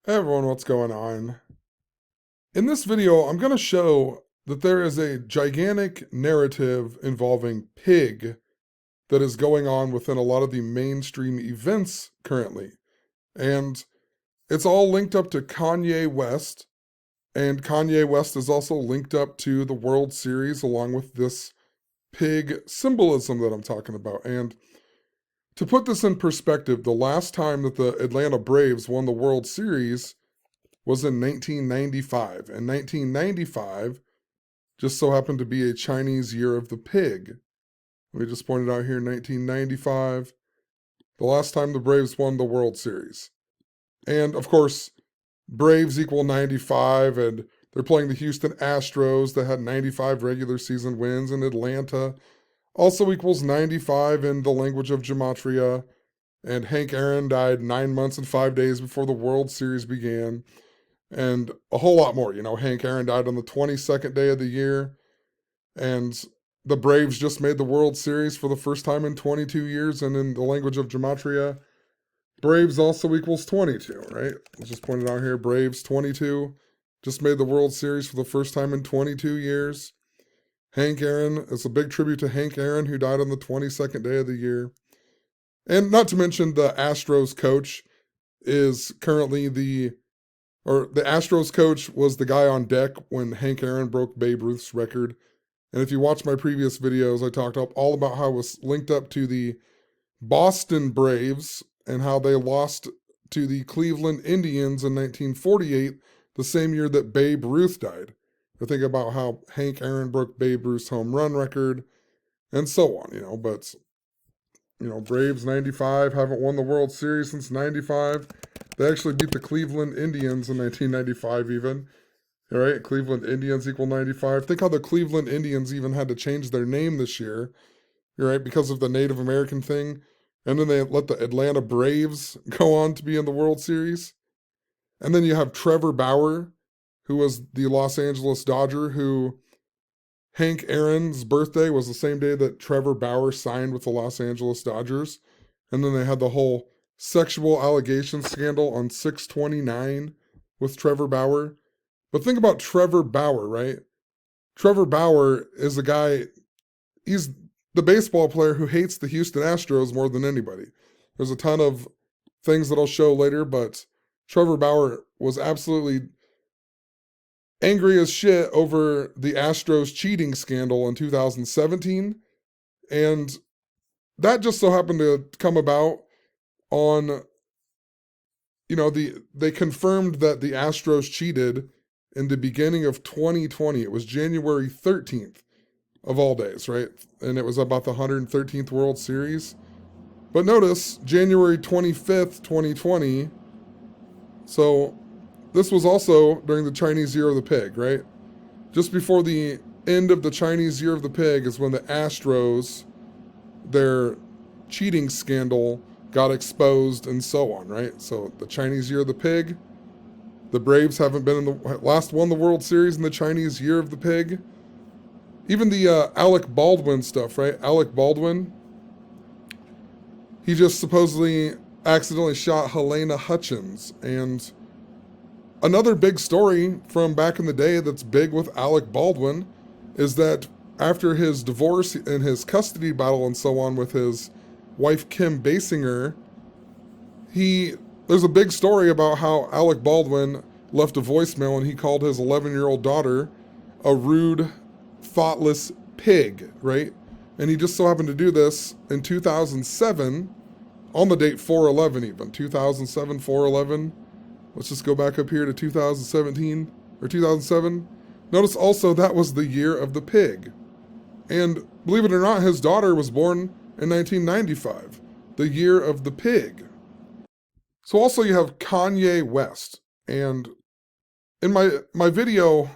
Hey everyone, what's going on? In this video, I'm going to show that there is a gigantic narrative involving pig that is going on within a lot of the mainstream events currently. And it's all linked up to Kanye West, and Kanye West is also linked up to the World Series along with this pig symbolism that I'm talking about. And to put this in perspective, the last time that the Atlanta Braves won the World Series was in 1995. And 1995 just so happened to be a Chinese year of the pig. We just pointed out here 1995, the last time the Braves won the World Series. And of course, Braves equal 95, and they're playing the Houston Astros that had 95 regular season wins, and Atlanta also equals 95 in the language of gematria. And Hank Aaron died 9 months and 5 days before the World Series began. And a whole lot more. Hank Aaron died on the 22nd day of the year, and the Braves just made the World Series for the first time in 22 years, and in the language of gematria, Braves also equals 22, right? Let's just point it out here. Braves 22 just made the World Series for the first time in 22 years. Hank Aaron, it's a big tribute to Hank Aaron, who died on the 22nd day of the year. And not to mention the Astros coach is currently the Astros coach was the guy on deck when Hank Aaron broke Babe Ruth's record. And if you watch my previous videos, I talked all about how it was linked up to the Boston Braves and how they lost to the Cleveland Indians in 1948, the same year that Babe Ruth died. I think about how Hank Aaron broke Babe Ruth's home run record and so on, but Braves 95 haven't won the World Series since 95. They actually beat the Cleveland Indians in 1995 even. All right, Cleveland Indians equal 95. Think how the Cleveland Indians even had to change their name this year, right, because of the Native American thing. And then they let the Atlanta Braves go on to be in the World Series. And then you have Trevor Bauer, who was the Los Angeles Dodger, who Hank Aaron's birthday was the same day that Trevor Bauer signed with the Los Angeles Dodgers. And then they had the whole sexual allegation scandal on 6/29 with Trevor Bauer. But think about Trevor Bauer, right? Trevor Bauer is a guy, he's the baseball player who hates the Houston Astros more than anybody. There's a ton of things that I'll show later, but Trevor Bauer was absolutely angry as shit over the Astros cheating scandal in 2017. And that just so happened to come about on, they confirmed that the Astros cheated in the beginning of 2020. It was January 13th of all days, right? And it was about the 113th World Series. But notice, January 25th, 2020. So this was also during the Chinese Year of the Pig, right? Just before the end of the Chinese Year of the Pig is when the Astros, their cheating scandal got exposed and so on, right? So the Chinese Year of the Pig, the Braves haven't been in the last won the World Series in the Chinese Year of the Pig. Even the Alec Baldwin stuff, right? Alec Baldwin, he just supposedly accidentally shot Helena Hutchins. And another big story from back in the day that's big with Alec Baldwin is that after his divorce and his custody battle and so on with his wife Kim Basinger, there's a big story about how Alec Baldwin left a voicemail and he called his 11-year-old daughter a rude, thoughtless pig, right? And he just so happened to do this in 2007, on the date 4/11 even, 2007, 4/11. Let's just go back up here to 2017, or 2007. Notice also that was the year of the pig. And believe it or not, his daughter was born in 1995, the year of the pig. So also you have Kanye West. And in my video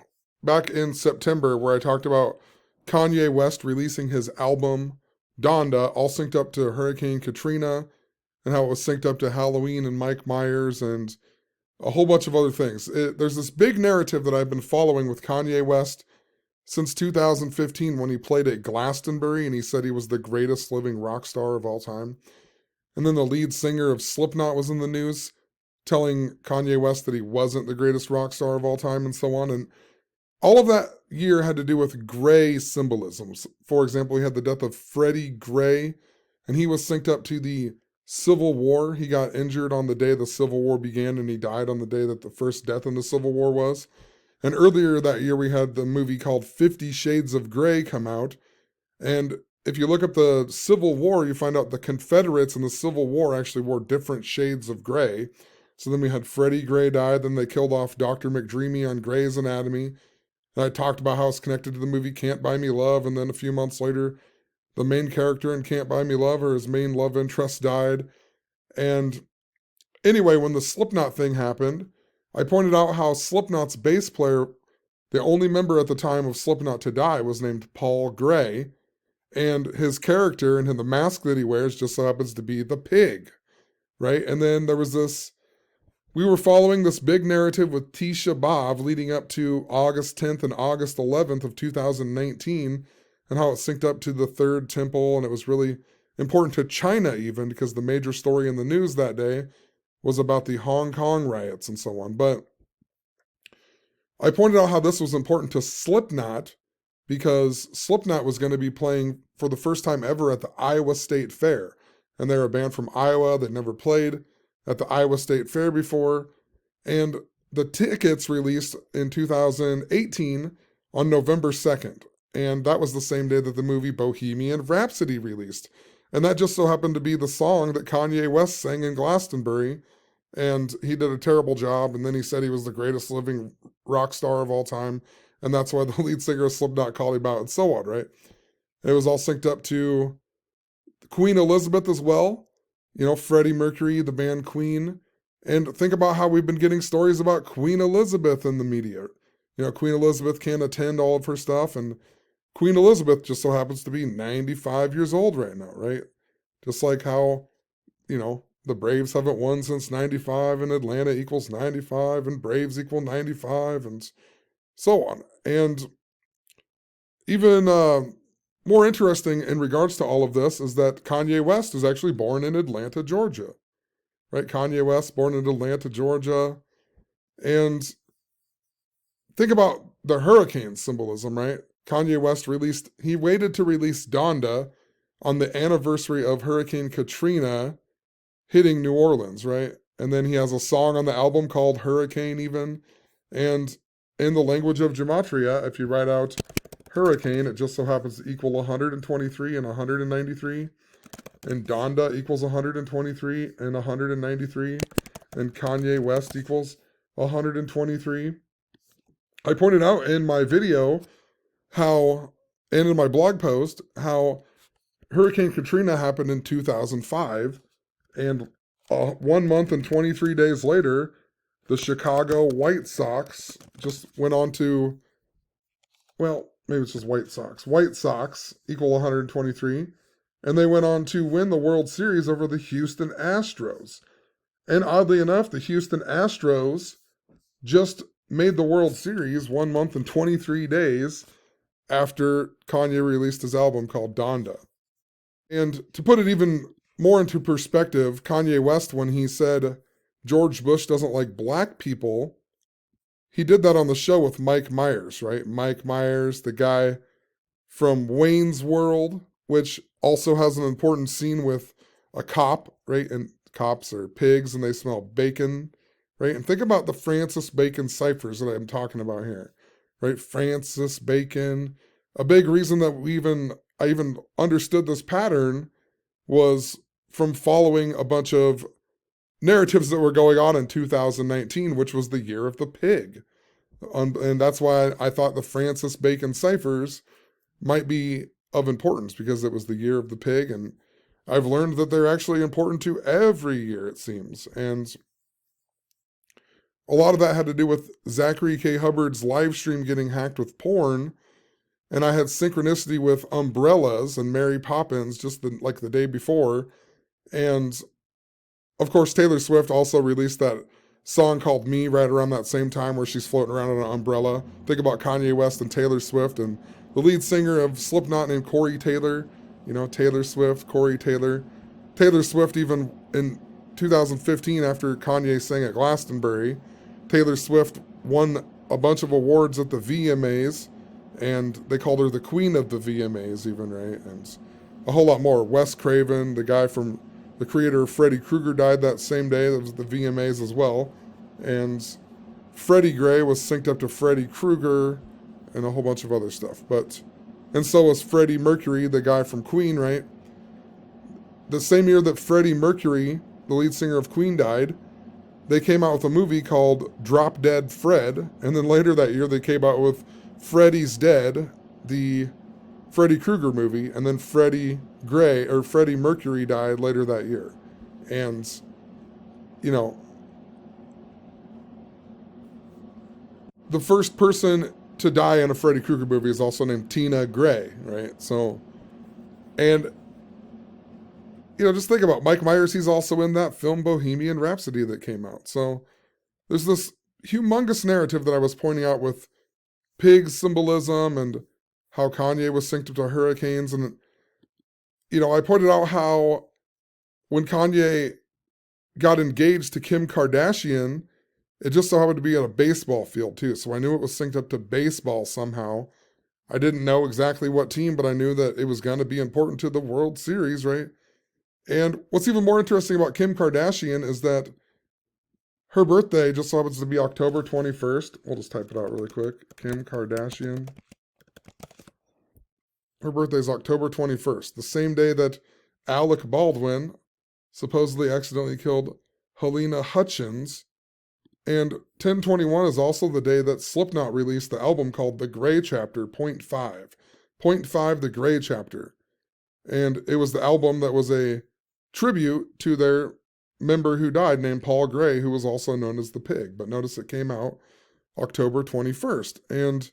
back in September where I talked about Kanye West releasing his album Donda, all synced up to Hurricane Katrina, and how it was synced up to Halloween and Mike Myers and a whole bunch of other things. There's this big narrative that I've been following with Kanye West since 2015 when he played at Glastonbury and he said he was the greatest living rock star of all time. And then the lead singer of Slipknot was in the news. telling Kanye West that he wasn't the greatest rock star of all time and so on. And all of that year had to do with gray symbolisms. For example, we had the death of Freddie Gray, and he was synced up to the Civil War. He got injured on the day the Civil War began, and he died on the day that the first death in the Civil War was. And earlier that year, we had the movie called 50 Shades of Grey come out. And if you look up the Civil War, you find out the Confederates in the Civil War actually wore different shades of gray. So then we had Freddie Gray die, then they killed off Dr. McDreamy on Grey's Anatomy. And I talked about how it's connected to the movie Can't Buy Me Love, and then a few months later, the main character in Can't Buy Me Love, or his main love interest, died. And anyway, when the Slipknot thing happened, I pointed out how Slipknot's bass player, the only member at the time of Slipknot to die, was named Paul Gray, and his character and the mask that he wears just so happens to be the pig, right? And then there was this, we were following this big narrative with Tisha B'Av leading up to August 10th and August 11th of 2019, and how it synced up to the Third Temple, and it was really important to China even, because the major story in the news that day was about the Hong Kong riots and so on. But I pointed out how this was important to Slipknot, because Slipknot was going to be playing for the first time ever at the Iowa State Fair. And they're a band from Iowa that never played at the Iowa State Fair before. And the tickets released in 2018 on November 2nd. And that was the same day that the movie Bohemian Rhapsody released. And that just so happened to be the song that Kanye West sang in Glastonbury. And he did a terrible job. And then he said he was the greatest living rock star of all time. And that's why the lead singer of Slipknot called him out, and so on, right? It was all synced up to Queen Elizabeth as well. You know, Freddie Mercury, the band Queen. And think about how we've been getting stories about Queen Elizabeth in the media. You know, Queen Elizabeth can't attend all of her stuff, and Queen Elizabeth just so happens to be 95 years old right now, right? Just like how, you know, the Braves haven't won since 95, and Atlanta equals 95, and Braves equal 95, and so on. And even more interesting in regards to all of this is that Kanye West is actually born in Atlanta, Georgia. Right? Kanye West, born in Atlanta, Georgia. And think about the hurricane symbolism, right? Kanye West he waited to release Donda on the anniversary of Hurricane Katrina hitting New Orleans, right? And then he has a song on the album called Hurricane even. And in the language of gematria, if you write out hurricane, it just so happens to equal 123 and 193. And Donda equals 123 and 193. And Kanye West equals 123. I pointed out in my video how, and in my blog post, how Hurricane Katrina happened in 2005. And 1 month and 23 days later, the Chicago White Sox just went on to, well, maybe it's just White Sox. White Sox equal 123. And they went on to win the World Series over the Houston Astros. And oddly enough, the Houston Astros just made the World Series 1 month and 23 days after Kanye released his album called Donda. And to put it even more into perspective, Kanye West, when he said George Bush doesn't like black people, he did that on the show with Mike Myers, right? Mike Myers, the guy from Wayne's World, which also has an important scene with a cop, right? And cops are pigs and they smell bacon, right? And think about the Francis Bacon ciphers that I'm talking about here, right? Francis Bacon. A big reason that I even understood this pattern was from following a bunch of narratives that were going on in 2019, which was the year of the pig. And that's why I thought the Francis Bacon ciphers might be of importance, because it was the year of the pig. And I've learned that they're actually important to every year, it seems. And a lot of that had to do with Zachary K. Hubbard's live stream getting hacked with porn. And I had synchronicity with umbrellas and Mary Poppins just like the day before. And of course, Taylor Swift also released that song called Me right around that same time, where she's floating around on an umbrella. Think about Kanye West and Taylor Swift, and the lead singer of Slipknot named Corey Taylor. You know, Taylor Swift, Corey Taylor. Taylor Swift even in 2015, after Kanye sang at Glastonbury, Taylor Swift won a bunch of awards at the VMAs, and they called her the queen of the VMAs even, right? And a whole lot more. Wes Craven, the creator of Freddy Krueger, died that same day. That was the VMAs as well. And Freddie Gray was synced up to Freddy Krueger and a whole bunch of other stuff. And so was Freddie Mercury, the guy from Queen, right? The same year that Freddie Mercury, the lead singer of Queen, died, they came out with a movie called Drop Dead Fred. And then later that year, they came out with Freddy's Dead, the Freddy Krueger movie. And then Freddie Mercury died later that year. And, you know, the first person to die in a Freddy Krueger movie is also named Tina Gray, right? So, and, you know, just think about Mike Myers. He's also in that film Bohemian Rhapsody that came out. So there's this humongous narrative that I was pointing out with pig symbolism and how Kanye was synced up to hurricanes. And, you know, I pointed out how when Kanye got engaged to Kim Kardashian, it just so happened to be at a baseball field too. So I knew it was synced up to baseball somehow. I didn't know exactly what team, but I knew that it was going to be important to the World Series, right? And what's even more interesting about Kim Kardashian is that her birthday just so happens to be October 21st. We'll just type it out really quick. Kim Kardashian. Her birthday is October 21st, the same day that Alec Baldwin supposedly accidentally killed Helena Hutchins. And 10/21 is also the day that Slipknot released the album called The Gray Chapter, Point 5. Point 5, The Gray Chapter. And it was the album that was a tribute to their member who died named Paul Gray, who was also known as the Pig. But notice it came out October 21st. And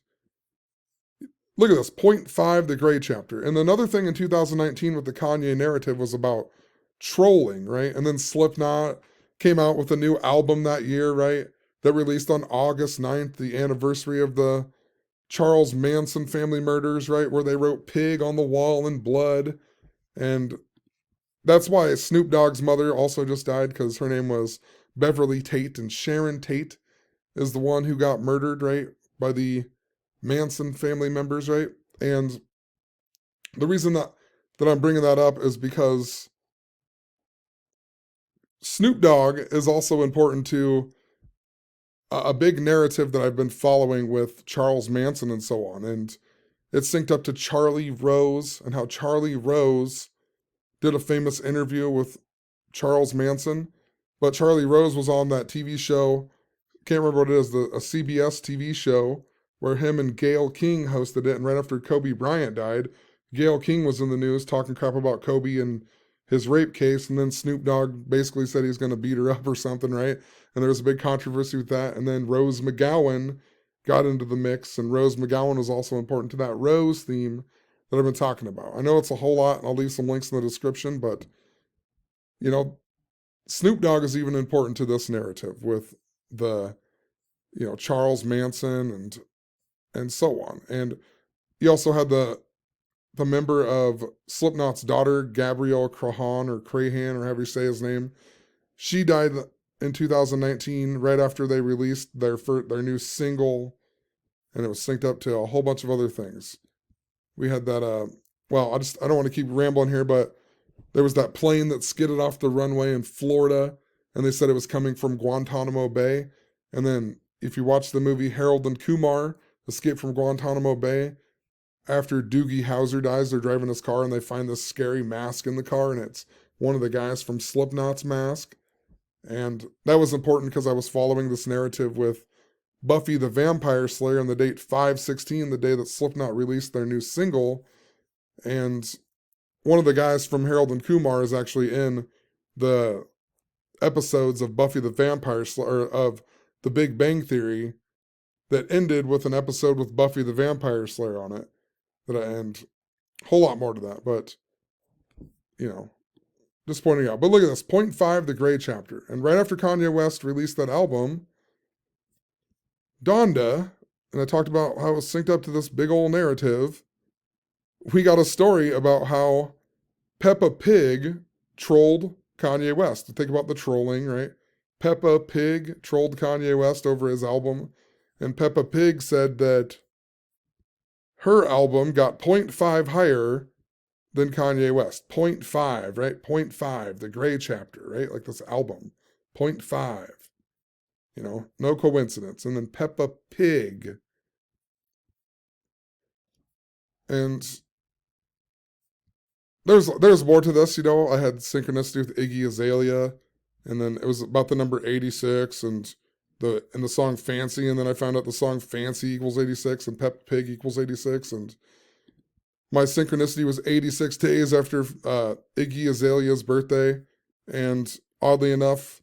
look at this, Point 5, The Gray Chapter. And another thing in 2019 with the Kanye narrative was about trolling, right? And then Slipknot came out with a new album that year, right? That released on August 9th, the anniversary of the Charles Manson family murders, right? Where they wrote pig on the wall in blood. And that's why Snoop Dogg's mother also just died, because her name was Beverly Tate, and Sharon Tate is the one who got murdered, right? By the Manson family members, right? And the reason that I'm bringing that up is because Snoop Dogg is also important to a big narrative that I've been following with Charles Manson and so on. And it's synced up to Charlie Rose and how Charlie Rose did a famous interview with Charles Manson. But Charlie Rose was on that TV show, can't remember what it is, a CBS TV show where him and Gayle King hosted it. And right after Kobe Bryant died, Gayle King was in the news talking crap about Kobe and his rape case, and then Snoop Dogg basically said he's going to beat her up or something, right? And there was a big controversy with that. And then Rose McGowan got into the mix, and Rose McGowan was also important to that Rose theme that I've been talking about. I know it's a whole lot, and I'll leave some links in the description, but, you know, Snoop Dogg is even important to this narrative with the, you know, Charles Manson and so on. And you also had the member of Slipknot's daughter, Gabrielle Crahan or however you say his name. She died in 2019, right after they released their new single, and it was synced up to a whole bunch of other things. We had that, I don't want to keep rambling here, but there was that plane that skidded off the runway in Florida, and they said it was coming from Guantanamo Bay. And then if you watch the movie Harold and Kumar, Escape from Guantanamo Bay, after Doogie Howser dies, they're driving his car and they find this scary mask in the car, and it's one of the guys from Slipknot's mask. And that was important because I was following this narrative with Buffy the Vampire Slayer on the date 5/16, the day that Slipknot released their new single. And one of the guys from Harold and Kumar is actually in the episodes of Buffy the Vampire Slayer, of The Big Bang Theory, that ended with an episode with Buffy the Vampire Slayer on it. And a whole lot more to that, but, you know, just pointing out. But look at this, Point 5, The Gray Chapter. And right after Kanye West released that album, Donda, and I talked about how it was synced up to this big old narrative, we got a story about how Peppa Pig trolled Kanye West. Think about the trolling, right? Peppa Pig trolled Kanye West over his album, and Peppa Pig said that her album got 0.5 higher than Kanye West. 0.5, right? 0.5, the Gray Chapter, right? Like this album. 0.5. No coincidence. And then Peppa Pig. And there's more to this, I had synchronicity with Iggy Azalea, and then it was about the number 86 and in the song Fancy, and then I found out the song Fancy equals 86 and Peppa Pig equals 86, and my synchronicity was 86 days after Iggy Azalea's birthday, and oddly enough,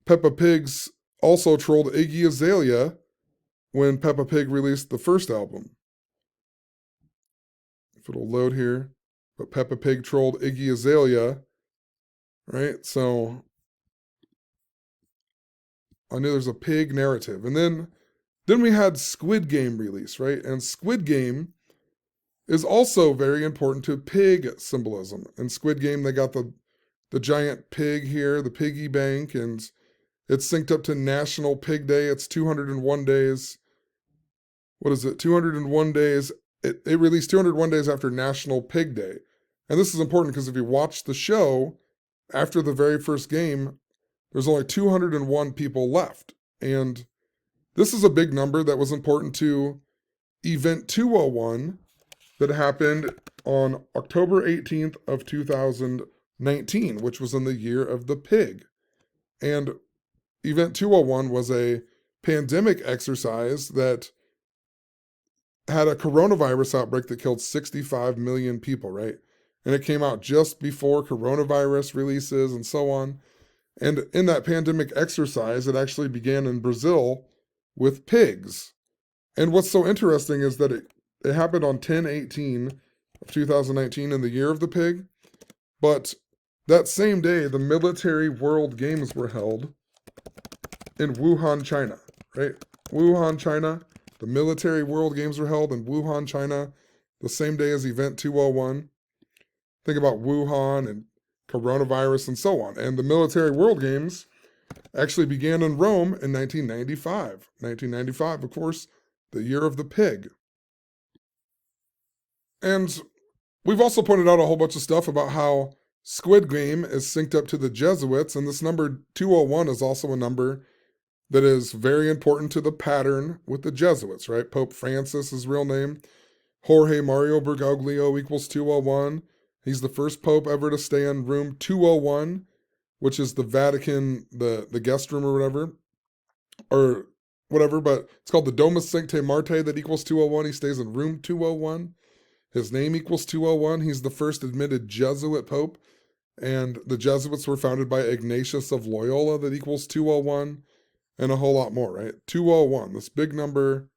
Peppa Pig's also trolled Iggy Azalea when Peppa Pig released the first album. If it'll load here. But Peppa Pig trolled Iggy Azalea, right? So I knew there's a pig narrative. And then we had Squid Game release, right? And Squid Game is also very important to pig symbolism. In Squid Game, they got the giant pig here, the piggy bank, and it's synced up to National Pig Day. It's 201 days. What is it? 201 days. It released 201 days after National Pig Day. And this is important because if you watch the show, after the very first game, there's only 201 people left. And this is a big number that was important to Event 201 that happened on October 18th of 2019, which was in the year of the pig. And Event 201 was a pandemic exercise that had a coronavirus outbreak that killed 65 million people, right? And it came out just before coronavirus releases and so on. And in that pandemic exercise, it actually began in Brazil with pigs. And what's so interesting is that it happened on 10/18 of 2019 in the year of the pig. But that same day, the military World Games were held in Wuhan, China, right? Wuhan, China. The military World Games were held in Wuhan, China, the same day as Event 201. Think about Wuhan and coronavirus and so on. And the military World Games actually began in Rome in 1995. 1995, of course, the year of the pig. And we've also pointed out a whole bunch of stuff about how Squid Game is synced up to the Jesuits, and this number 201 is also a number that is very important to the pattern with the Jesuits, right? Pope Francis, his real name, Jorge Mario Bergoglio equals 201. He's the first pope ever to stay in room 201, which is the Vatican, the guest room or whatever, but it's called the Domus Sanctae Marte that equals 201. He stays in room 201. His name equals 201. He's the first admitted Jesuit pope, and the Jesuits were founded by Ignatius of Loyola that equals 201, and a whole lot more, right? 201, this big number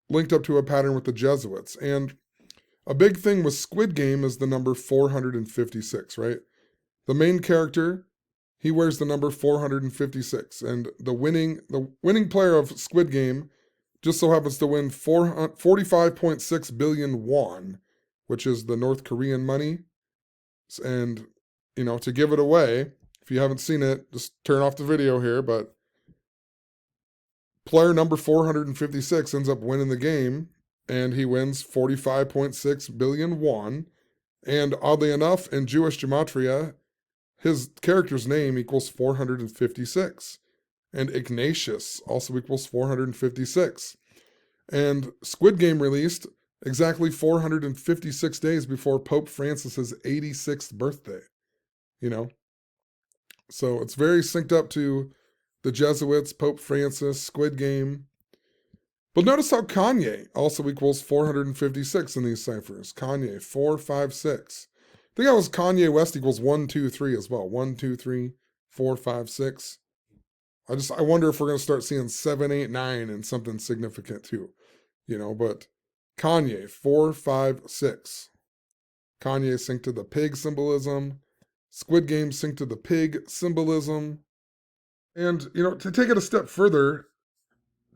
linked up to a pattern with the Jesuits. And a big thing with Squid Game is the number 456, right? The main character, he wears the number 456, and the winning player of Squid Game just so happens to win 45.6 billion won, which is the North Korean money. And, to give it away, if you haven't seen it, just turn off the video here, but player number 456 ends up winning the game, and he wins 45.6 billion won. And oddly enough, in Jewish gematria, his character's name equals 456. And Ignatius also equals 456. And Squid Game released exactly 456 days before Pope Francis's 86th birthday. So it's very synced up to the Jesuits, Pope Francis, Squid Game. But notice how Kanye also equals 456 in these ciphers. Kanye, 456. I think that was Kanye West equals 1, 2, 3 as well. 1, 2, 3, 4, 5, 6. I wonder if we're going to start seeing 7, 8, 9 and something significant too. But Kanye, 4, 5, 6. Kanye synced to the pig symbolism. Squid Game synced to the pig symbolism. And, to take it a step further,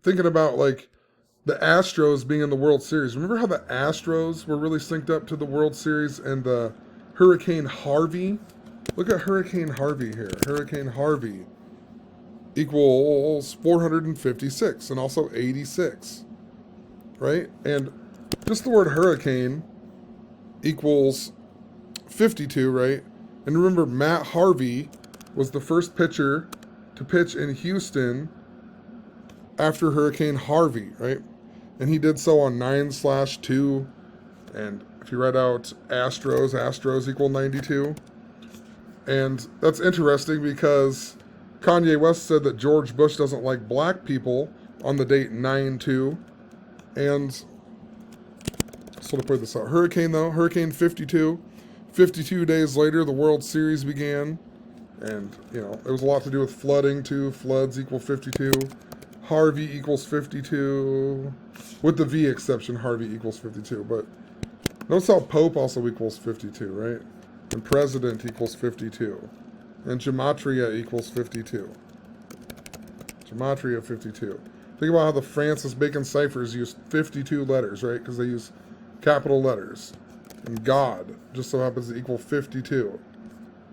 thinking about the Astros being in the World Series. Remember how the Astros were really synced up to the World Series and the Hurricane Harvey Look at Hurricane Harvey here. Hurricane Harvey equals 456 and also 86, right? And just the word hurricane equals 52, right? And remember, Matt Harvey was the first pitcher to pitch in Houston after Hurricane Harvey, right? And he did so on 9/2. And if you write out Astros equal 92. And that's interesting because Kanye West said that George Bush doesn't like black people on the date 9/2. And so to put this out, Hurricane though, Hurricane 52. 52 days later, the World Series began. And, you know, it was a lot to do with flooding too. Floods equal 52. Harvey equals 52. With the V exception, Harvey equals 52. But notice how Pope also equals 52, right? And President equals 52. And Gematria equals 52. Gematria 52. Think about how the Francis Bacon ciphers use 52 letters, right? Because they use capital letters. And God just so happens to equal 52.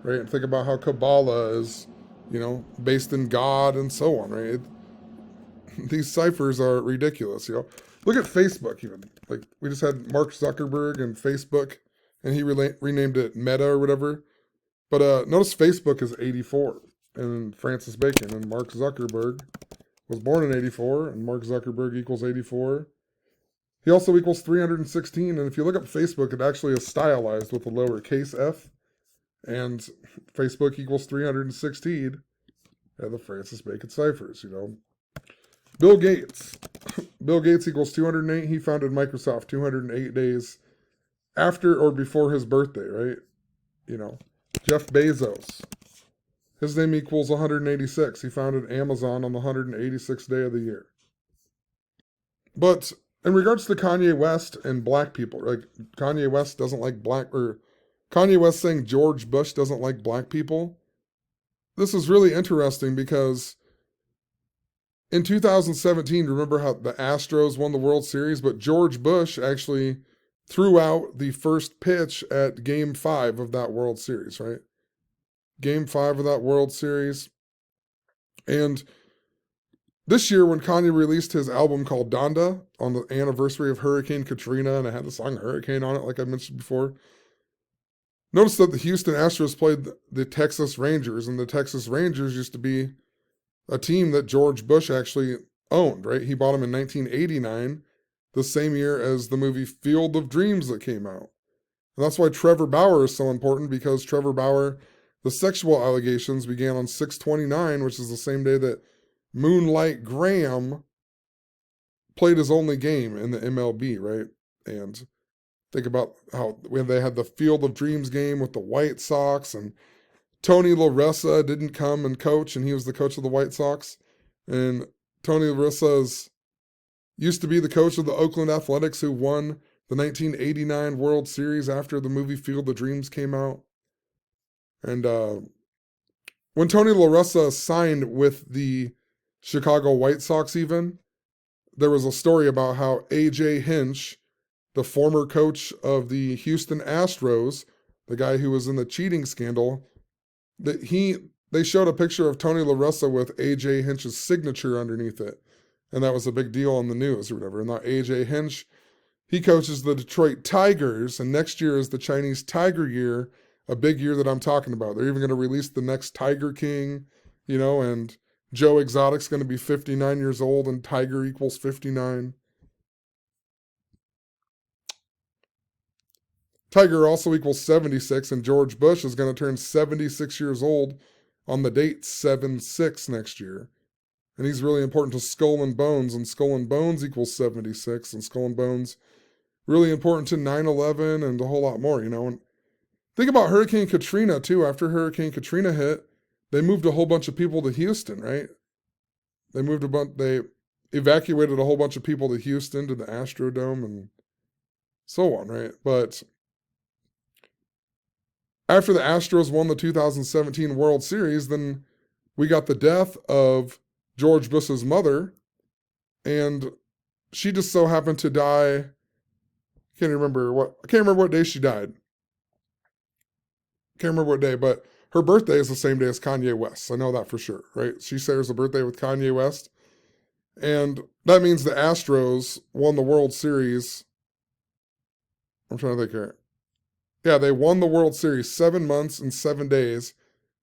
Right? And think about how Kabbalah is, you know, based in God and so on, right? These ciphers are ridiculous, you know? Look at Facebook even. Like, we just had Mark Zuckerberg and Facebook, and he renamed it Meta or whatever. But notice Facebook is 84, and Francis Bacon, and Mark Zuckerberg was born in 84, and Mark Zuckerberg equals 84. He also equals 316, and if you look up Facebook, it actually is stylized with a lowercase f, and Facebook equals 316 at the Francis Bacon ciphers, you know. Bill Gates. Bill Gates equals 208. He founded Microsoft 208 days after or before his birthday, right? You know. Jeff Bezos. His name equals 186. He founded Amazon on the 186th day of the year. But in regards to Kanye West and black people, like Kanye West doesn't like Kanye West saying George Bush doesn't like black people. This is really interesting because in 2017, remember how the Astros won the World Series, but George Bush actually threw out the first pitch at Game 5 of that World Series, right? Game 5 of that World Series. And this year, when Kanye released his album called Donda on the anniversary of Hurricane Katrina, and it had the song Hurricane on it, like I mentioned before, notice that the Houston Astros played the Texas Rangers, and the Texas Rangers used to be a team that George Bush actually owned, right? He bought them in 1989, the same year as the movie Field of Dreams that came out. And that's why Trevor Bauer is so important, because Trevor Bauer, the sexual allegations began on 6/29, which is the same day that Moonlight Graham played his only game in the MLB, right? And think about how when they had the Field of Dreams game with the White Sox, and Tony La Russa didn't come and coach, and he was the coach of the White Sox. And Tony La Russa used to be the coach of the Oakland Athletics, who won the 1989 World Series after the movie Field of Dreams came out. And when Tony La Russa signed with the Chicago White Sox even, there was a story about how A.J. Hinch, the former coach of the Houston Astros, the guy who was in the cheating scandal, they showed a picture of Tony La Russa with A.J. Hinch's signature underneath it. And that was a big deal on the news or whatever. And now A.J. Hinch, he coaches the Detroit Tigers, and next year is the Chinese Tiger year, a big year that I'm talking about. They're even going to release the next Tiger King, you know, and Joe Exotic's going to be 59 years old, and Tiger equals 59. Tiger also equals 76, and George Bush is going to turn 76 years old on the date 7/6 next year. And he's really important to Skull and Bones, and Skull and Bones equals 76, and Skull and Bones really important to 9/11 and a whole lot more, you know. And think about Hurricane Katrina, too. After Hurricane Katrina hit, they moved a whole bunch of people to Houston, right? They evacuated a whole bunch of people to Houston, to the Astrodome, and so on, right? But after the Astros won the 2017 World Series, then we got the death of George Bush's mother, and she just so happened to die. I can't remember what day she died. Can't remember what day, but her birthday is the same day as Kanye West. I know that for sure, right? She shares a birthday with Kanye West. And that means the Astros won the World Series. I'm trying to think here. Yeah, they won the World Series 7 months and 7 days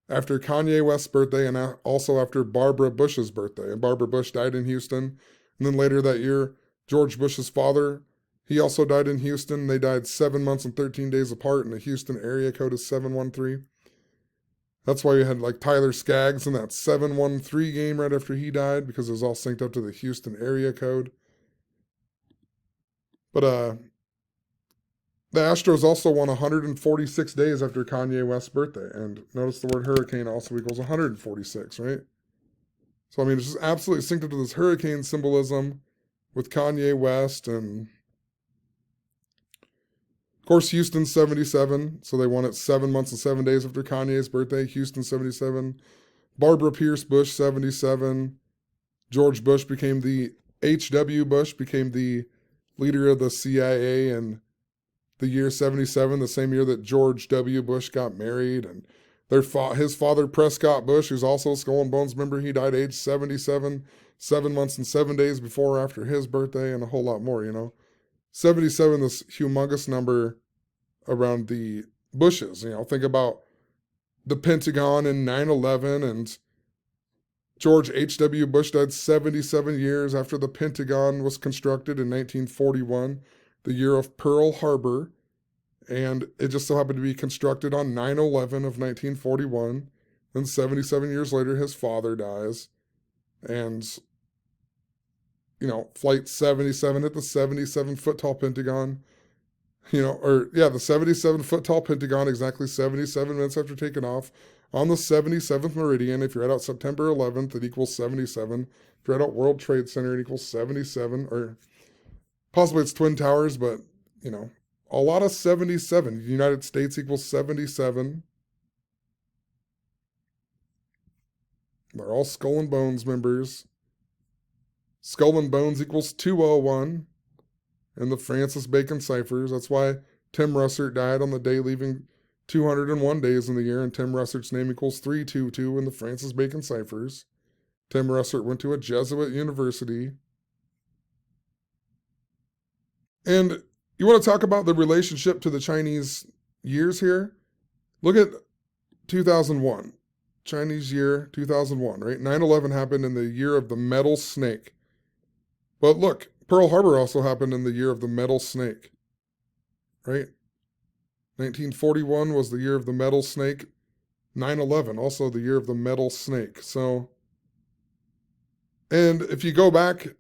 after Kanye West's birthday and also after Barbara Bush's birthday. And Barbara Bush died in Houston. And then later that year, George Bush's father, he also died in Houston. They died 7 months and 13 days apart, and the Houston area code is 713. That's why you had like Tyler Skaggs in that 713 game right after he died, because it was all synced up to the Houston area code. But the Astros also won 146 days after Kanye West's birthday. And notice the word hurricane also equals 146, right? So, I mean, it's just absolutely synced up to this hurricane symbolism with Kanye West. And, of course, Houston 77. So they won it 7 months and 7 days after Kanye's birthday. Houston 77. Barbara Pierce Bush 77. George Bush became the H.W. Bush became the leader of the CIA in the year 77, the same year that George W. Bush got married. And his father, Prescott Bush, who's also a Skull and Bones member, he died age 77, 7 months and 7 days before or after his birthday, and a whole lot more, you know. 77, this humongous number around the Bushes. You know, think about the Pentagon in 9/11, and George H.W. Bush died 77 years after the Pentagon was constructed in 1941, the year of Pearl Harbor, and it just so happened to be constructed on 9/11 of 1941. Then 77 years later, his father dies, and, you know, Flight 77 at the 77-foot-tall Pentagon, you know, the 77-foot-tall Pentagon exactly 77 minutes after taking off on the 77th meridian. If you're out September 11th, it equals 77. If you're out World Trade Center, it equals 77, or possibly it's Twin Towers, but, you know, a lot of 77. United States equals 77. They're all Skull and Bones members. Skull and Bones equals 201 in the Francis Bacon ciphers. That's why Tim Russert died on the day leaving 201 days in the year, and Tim Russert's name equals 322 in the Francis Bacon ciphers. Tim Russert went to a Jesuit university. And you want to talk about the relationship to the Chinese years here? Look at 2001. Chinese year 2001, right? 9/11 happened in the year of the metal snake. But look, Pearl Harbor also happened in the year of the metal snake, right? 1941 was the year of the metal snake. 9/11, also the year of the metal snake. So, and if you go back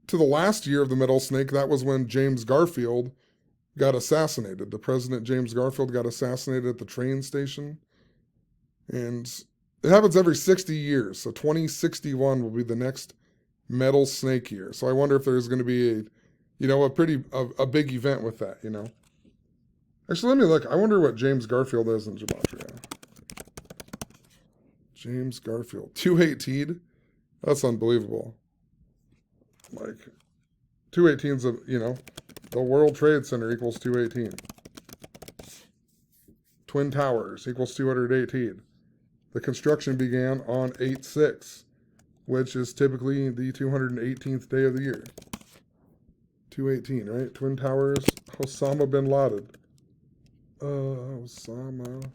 to the last year of the metal snake, that was when James Garfield got assassinated. The President James Garfield got assassinated at the train station. And it happens every 60 years. So 2061 will be the next metal snake year. So I wonder if there's going to be a big event with that, you know. Actually, let me look. I wonder what James Garfield is in gematria. James Garfield. 218? That's unbelievable. Like, 218's, the World Trade Center equals 218. Twin Towers equals 218. The construction began on 8/6, which is typically the 218th day of the year. 218, right? Twin Towers, Osama bin Laden. Osama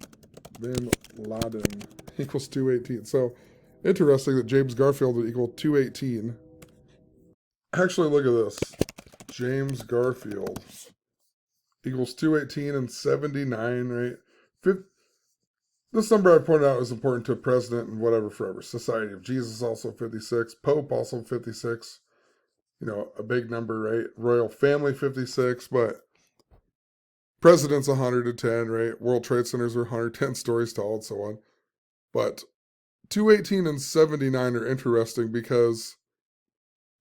bin Laden equals 218. So, interesting that James Garfield would equal 218. Actually, look at this. James Garfield equals 218 and 79, right? This number I pointed out is important to a president and whatever forever. Society of Jesus also 56. Pope also 56. You know, a big number, right? Royal family 56, but president's 110, right? World Trade Centers are 110 stories tall and so on. But 218 and 79 are interesting because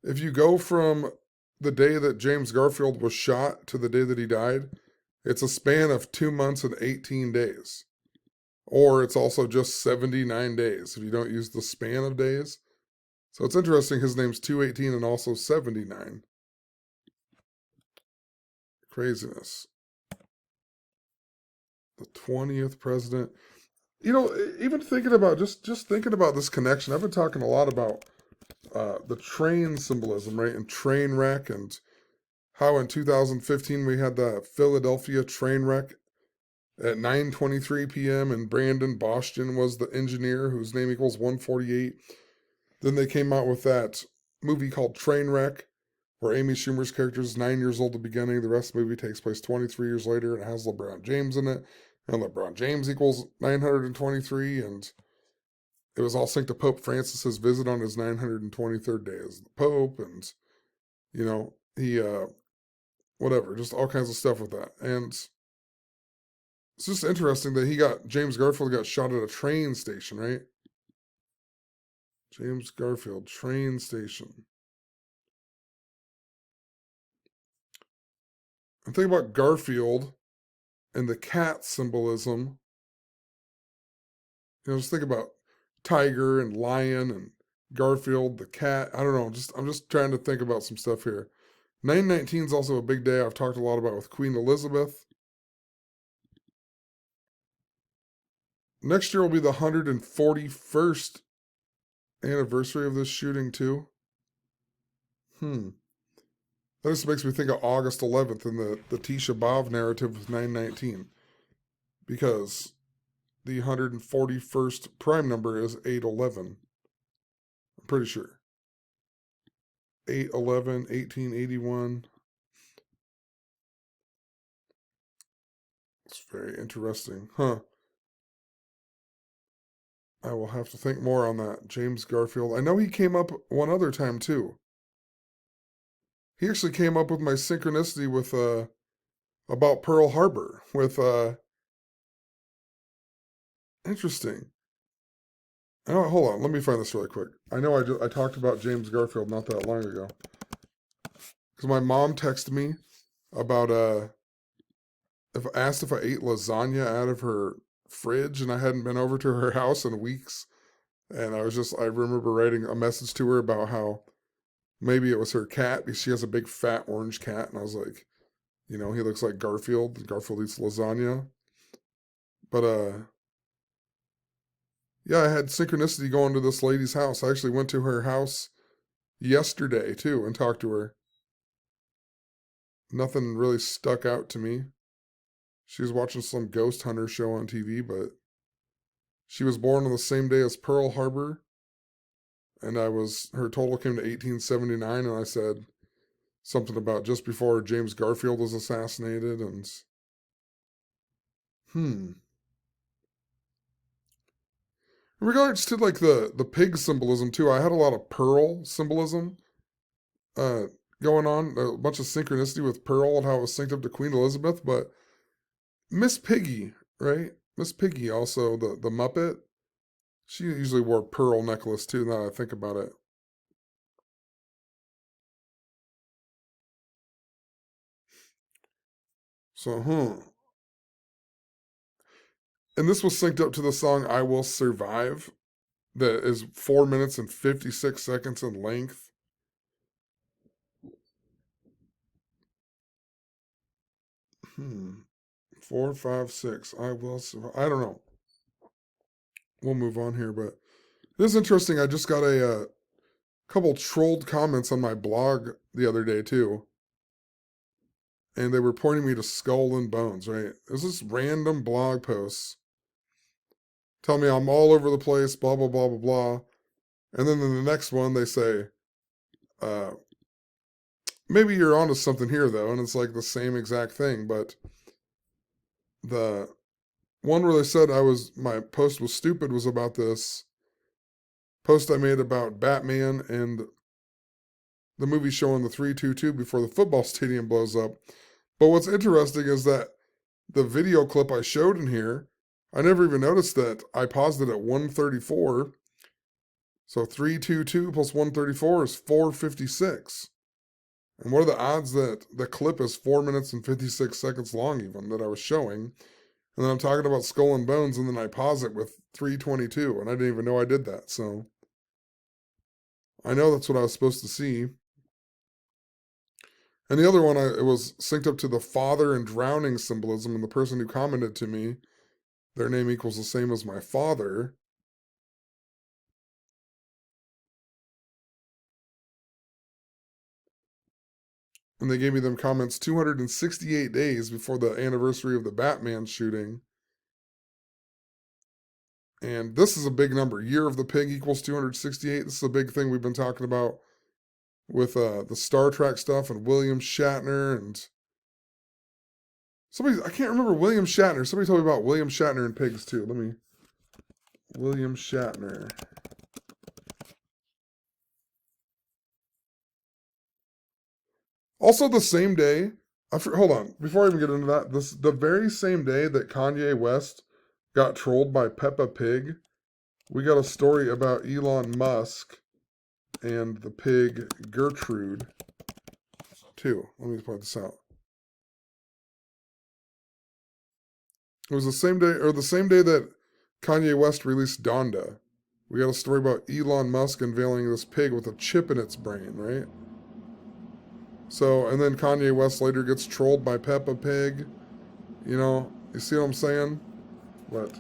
if you go from the day that James Garfield was shot to the day that he died, it's a span of 2 months and 18 days. Or it's also just 79 days if you don't use the span of days. So it's interesting his name's 218 and also 79. Craziness. The 20th president. You know, even thinking about just thinking about this connection, I've been talking a lot about the train symbolism, right? And train wreck, and how in 2015 we had the Philadelphia train wreck at 9:23 p.m. and Brandon Boston was the engineer whose name equals 148. Then they came out with that movie called Trainwreck, where Amy Schumer's character is 9 years old at the beginning. The rest of the movie takes place 23 years later and it has LeBron James in it. And LeBron James equals 923. And it was all synced to Pope Francis's visit on his 923rd day as the Pope. And, you know, he, whatever, just all kinds of stuff with that. And it's just interesting that James Garfield got shot at a train station, right? James Garfield, train station. I'm thinking about Garfield and the cat symbolism. You know, just think about tiger and lion and Garfield, the cat. I don't know. I'm just trying to think about some stuff here. 919 is also a big day I've talked a lot about with Queen Elizabeth. Next year will be the 141st anniversary of this shooting, too. That just makes me think of August 11th and the Tisha B'Av narrative with 919. Because the 141st prime number is 811. I'm pretty sure. 811, 1881. It's very interesting. Huh. I will have to think more on that. James Garfield. I know he came up one other time too. He actually came up with my synchronicity with about Pearl Harbor with interesting. Oh, hold on, let me find this really quick. I know I talked about James Garfield not that long ago. Because my mom texted me about if asked if I ate lasagna out of her fridge and I hadn't been over to her house in weeks. And I remember writing a message to her about how maybe it was her cat because she has a big fat orange cat. And I was like, you know, he looks like Garfield. Garfield eats lasagna. But yeah, I had synchronicity going to this lady's house. I actually went to her house yesterday too and talked to her. Nothing really stuck out to me. She was watching some ghost hunter show on TV, but she was born on the same day as Pearl Harbor. And her total came to 1879. And I said something about just before James Garfield was assassinated. And in regards to like the pig symbolism too, I had a lot of pearl symbolism uh, going on, a bunch of synchronicity with Pearl and how it was synced up to Queen Elizabeth. But Miss Piggy, right? Miss Piggy also, the Muppet, she usually wore a pearl necklace too, now that I think about it. So, And this was synced up to the song I Will Survive, that is 4 minutes and 56 seconds in length. Hmm. 4, 5, 6. I will survive. I don't know. We'll move on here, but it is interesting. I just got a couple trolled comments on my blog the other day too, and they were pointing me to Skull and Bones. Right? It's this random blog posts tell me I'm all over the place, blah blah blah blah blah, and then in the next one they say, uh, maybe you're onto something here though, and it's like the same exact thing, but the one where they said my post was stupid was about this post I made about Batman and the movie showing the 322 before the football stadium blows up. But what's interesting is that the video clip I showed in here, I never even noticed that I paused it at 134. So 322 plus 134 is 456. And what are the odds that the clip is 4 minutes and 56 seconds long, even that I was showing? And then I'm talking about Skull and Bones, and then I pause it with 322, and I didn't even know I did that. So I know that's what I was supposed to see. And the other one, it was synced up to the father and drowning symbolism, and the person who commented to me their name equals the same as my father. And they gave me them comments 268 days before the anniversary of the Batman shooting. And this is a big number. Year of the Pig equals 268. This is a big thing we've been talking about with the Star Trek stuff and William Shatner and somebody, I can't remember William Shatner. Somebody told me about William Shatner and pigs too. William Shatner. Also the same day, hold on, before I even get into that, the very same day that Kanye West got trolled by Peppa Pig, we got a story about Elon Musk and the pig Gertrude too. Let me point this out. It was the same day, or the same day that Kanye West released Donda. We got a story about Elon Musk unveiling this pig with a chip in its brain, right? So, and then Kanye West later gets trolled by Peppa Pig. You see what I'm saying? But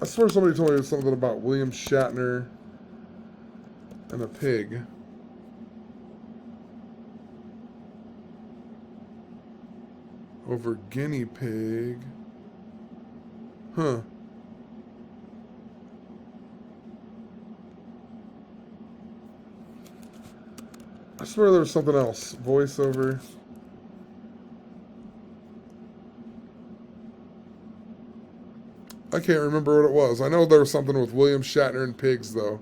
I swear somebody told me something about William Shatner and a pig. Over guinea pig. Huh. I swear there was something else. Voiceover. I can't remember what it was. I know there was something with William Shatner and pigs, though.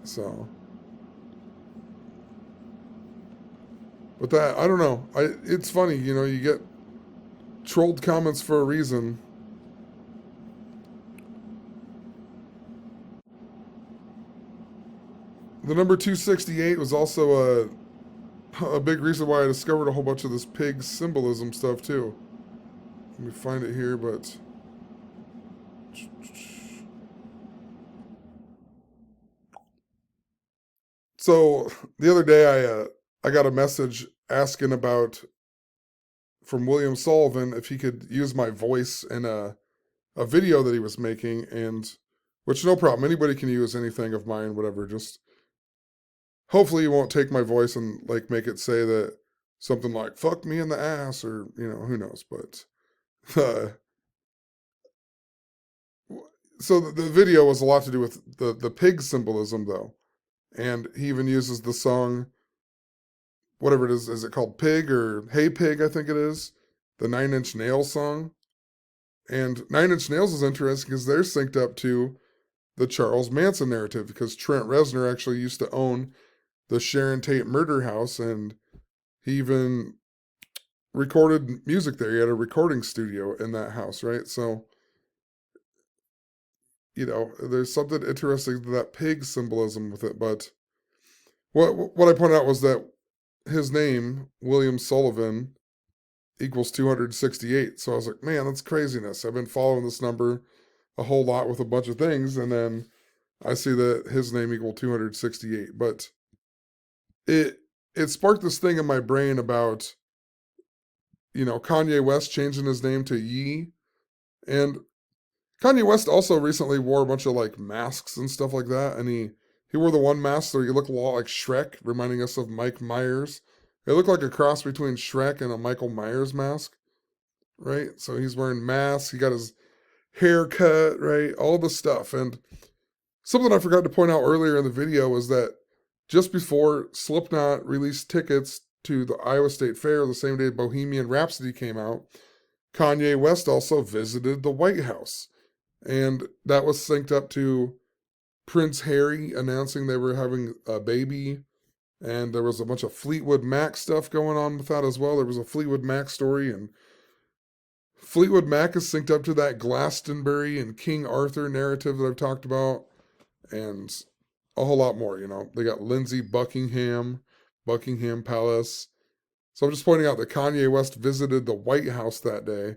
So. But that, I don't know. It's funny, you get trolled comments for a reason. The number 268 was also a big reason why I discovered a whole bunch of this pig symbolism stuff, too. Let me find it here, but... So, the other day I got a message asking about, from William Sullivan, if he could use my voice in a video that he was making, and... Which, no problem. Anybody can use anything of mine, whatever. Just... Hopefully you won't take my voice and, make it say that something like, fuck me in the ass, or, who knows, but... So the video was a lot to do with the pig symbolism, though. And he even uses the song, whatever it is it called Pig or Hey Pig, I think it is, the Nine Inch Nails song. And Nine Inch Nails is interesting because they're synced up to the Charles Manson narrative, because Trent Reznor actually used to own the Sharon Tate murder house, and he even recorded music there. He had a recording studio in that house, right? So, there's something interesting to that pig symbolism with it. But what I pointed out was that his name, William Sullivan, equals 268. So I was like, man, that's craziness. I've been following this number a whole lot with a bunch of things, and then I see that his name equal 268. But it sparked this thing in my brain about, Kanye West changing his name to Ye. And Kanye West also recently wore a bunch of masks and stuff like that, and he wore the one mask where he looked a lot like Shrek, reminding us of Mike Myers. It looked like a cross between Shrek and a Michael Myers mask, right? So he's wearing masks, he got his hair cut, right? All the stuff. And something I forgot to point out earlier in the video was that just before Slipknot released tickets to the Iowa State Fair, the same day Bohemian Rhapsody came out, Kanye West also visited the White House. And that was synced up to Prince Harry announcing they were having a baby. And there was a bunch of Fleetwood Mac stuff going on with that as well. There was a Fleetwood Mac story, and Fleetwood Mac is synced up to that Glastonbury and King Arthur narrative that I've talked about, and a whole lot more. They got Lindsey Buckingham, Buckingham Palace. So I'm just pointing out that Kanye West visited the White House that day,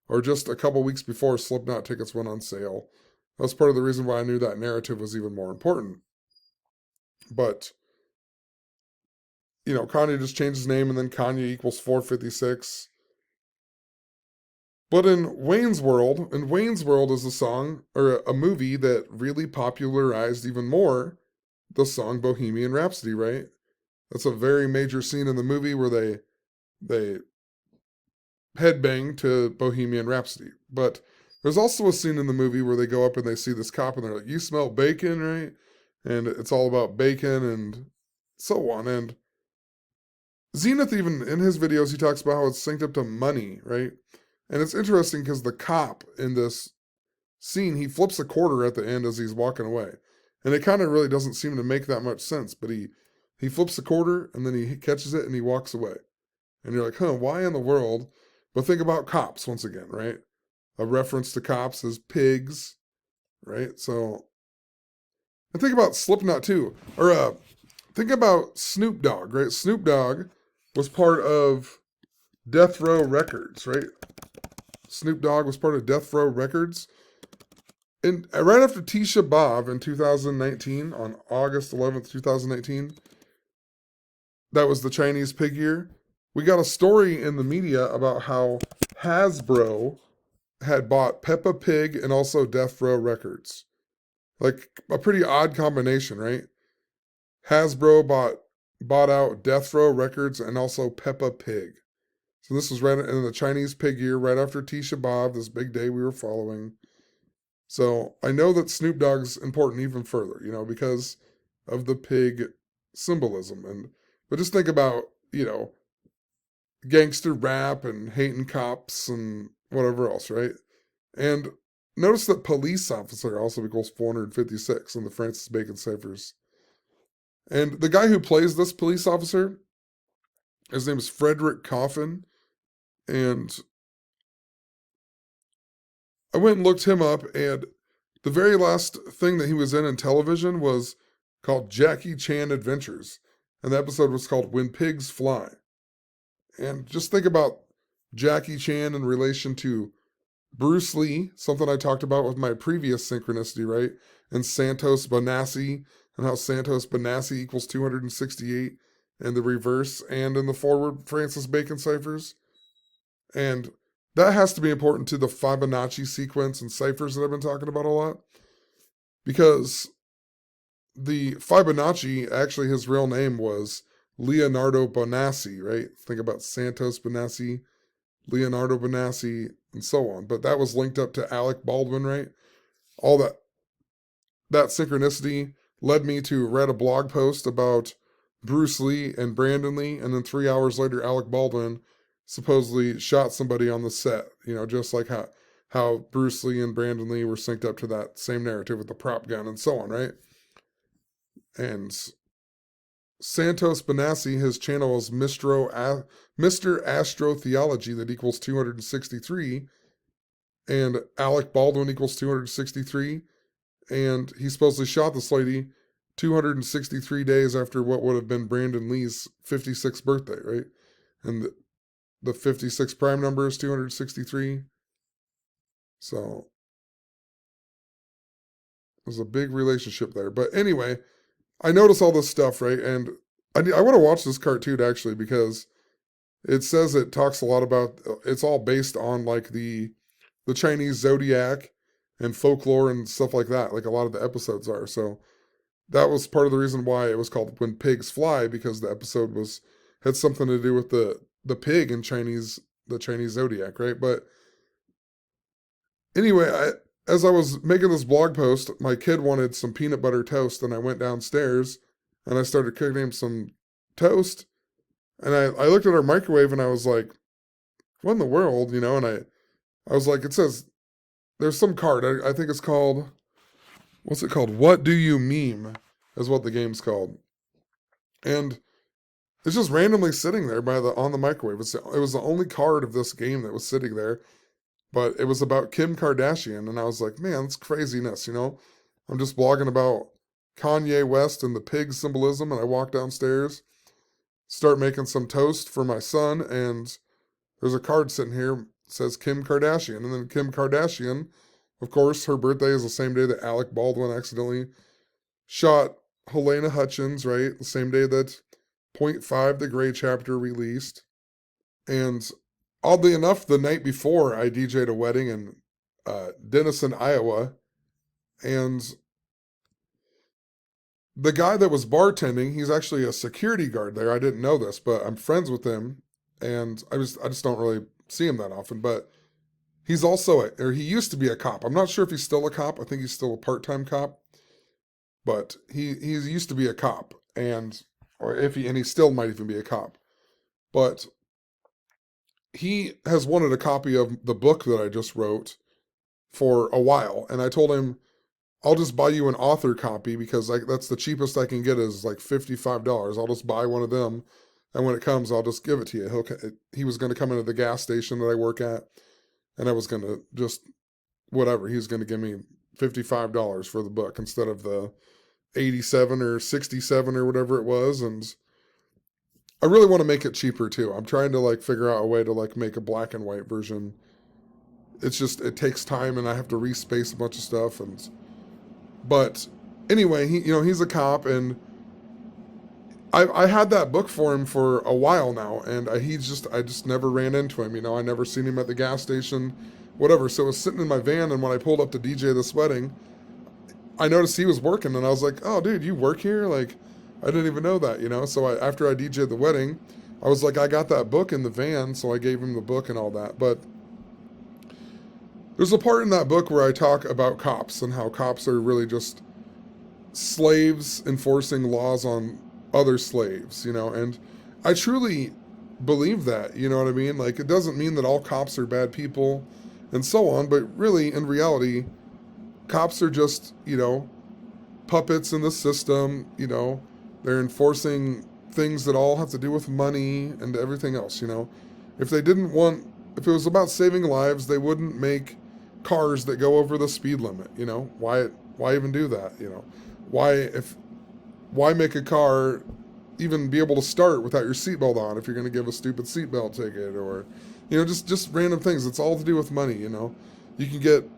or just a couple weeks before Slipknot tickets went on sale. That's part of the reason why I knew that narrative was even more important. But, Kanye just changed his name, and then Kanye equals 456. But in Wayne's World is a song or a movie that really popularized even more the song Bohemian Rhapsody, right? That's a very major scene in the movie where they headbang to Bohemian Rhapsody. But there's also a scene in the movie where they go up and they see this cop and they're like, "You smell bacon, right?" And it's all about bacon and so on. And Zenith, even in his videos, he talks about how it's synced up to money, right? And it's interesting because the cop in this scene, he flips a quarter at the end as he's walking away. And it kind of really doesn't seem to make that much sense, but he flips the quarter and then he catches it and he walks away. And you're like, huh, why in the world? But think about cops once again, right? A reference to cops is pigs, right? So, and think about Slipknot too. Or think about Snoop Dogg, right? Snoop Dogg was part of Death Row Records, right? Snoop Dogg was part of Death Row Records. And right after Tisha B'Av in 2019, on August 11th, 2019, that was the Chinese pig year. We got a story in the media about how Hasbro had bought Peppa Pig and also Death Row Records. Like a pretty odd combination, right? Hasbro bought out Death Row Records and also Peppa Pig. So this was right in the Chinese pig year, right after Tisha B'Av, this big day we were following. So I know that Snoop Dogg's important even further, because of the pig symbolism. But just think about, gangster rap and hating cops and whatever else, right? And notice that police officer also equals 456 in the Francis Bacon ciphers. And the guy who plays this police officer, his name is Frederick Coffin. And I went and looked him up, and the very last thing that he was in television was called Jackie Chan Adventures. And the episode was called When Pigs Fly. And just think about Jackie Chan in relation to Bruce Lee, something I talked about with my previous synchronicity, right? And Santos Bonacci, and how Santos Bonacci equals 268 in the reverse and in the forward Francis Bacon ciphers. And that has to be important to the Fibonacci sequence and ciphers that I've been talking about a lot. Because the Fibonacci, actually his real name was Leonardo Bonacci, right? Think about Santos Bonacci, Leonardo Bonacci, and so on. But that was linked up to Alec Baldwin, right? All that synchronicity led me to read a blog post about Bruce Lee and Brandon Lee, and then 3 hours later, Alec Baldwin supposedly shot somebody on the set. Just like how Bruce Lee and Brandon Lee were synced up to that same narrative with the prop gun and so on, right? And Santos Bonacci, his channel is Mr. Astrotheology, that equals 263, and Alec Baldwin equals 263, and he supposedly shot this lady 263 days after what would have been Brandon Lee's 56th birthday, right? And the 56 prime number is 263. So there's a big relationship there. But anyway, I notice all this stuff, right? And I want to watch this cartoon actually, because it says it talks a lot about, it's all based on like the Chinese zodiac and folklore and stuff like that. Like a lot of the episodes are. So that was part of the reason why it was called When Pigs Fly, because the episode had something to do with the pig in the Chinese zodiac, right? But anyway, as I was making this blog post, my kid wanted some peanut butter toast, and I went downstairs and I started cooking him some toast. And I looked at our microwave and I was like, what in the world, And I was like, it says, there's some card. I think it's called, what's it called? What Do You Meme is what the game's called. And it's just randomly sitting there on the microwave. It was the only card of this game that was sitting there. But it was about Kim Kardashian, and I was like, man, that's craziness, I'm just blogging about Kanye West and the pig symbolism, and I walk downstairs, start making some toast for my son, and there's a card sitting here that says Kim Kardashian. And then Kim Kardashian, of course, her birthday is the same day that Alec Baldwin accidentally shot Helena Hutchins, right? The same day that .5, the Gray chapter, released. And Oddly enough, the night before, I DJ'd a wedding in Denison, Iowa, and the guy that was bartending, he's actually a security guard there. I didn't know this, but I'm friends with him, and I just don't really see him that often. But he's also or he used to be a cop. I'm not sure if he's still a cop. I think he's still a part-time cop, but he used to be a cop, and or if he and he still might even be a cop. But he has wanted a copy of the book that I just wrote for a while, and I told him I'll just buy you an author copy because that's the cheapest I can get is like $55. I'll just buy one of them, and when it comes, I'll just give it to you. He was going to come into the gas station that I work at, and I was going to just whatever. He's going to give me $55 for the book instead of the 87 or 67 or whatever it was, and I really want to make it cheaper too. I'm trying to like figure out a way to like make a black and white version. It's just it takes time, and I have to respace a bunch of stuff, and but anyway, he's a cop, and I had that book for him for a while now, and I just never ran into him. I never seen him at the gas station, whatever. So it was sitting in my van, and when I pulled up to DJ this wedding, I noticed he was working, and I was like, "Oh, dude, you work here?" Like, I didn't even know that. So after I DJ'd the wedding, I was like, I got that book in the van, so I gave him the book and all that. But there's a part in that book where I talk about cops and how cops are really just slaves enforcing laws on other slaves, and I truly believe that, you know what I mean? Like, it doesn't mean that all cops are bad people and so on, but really, in reality, cops are just, puppets in the system, they're enforcing things that all have to do with money and everything else, If they didn't want, if it was about saving lives, they wouldn't make cars that go over the speed limit, Why even do that, Why make a car even be able to start without your seatbelt on if you're going to give a stupid seatbelt ticket or, just random things. It's all to do with money, You can get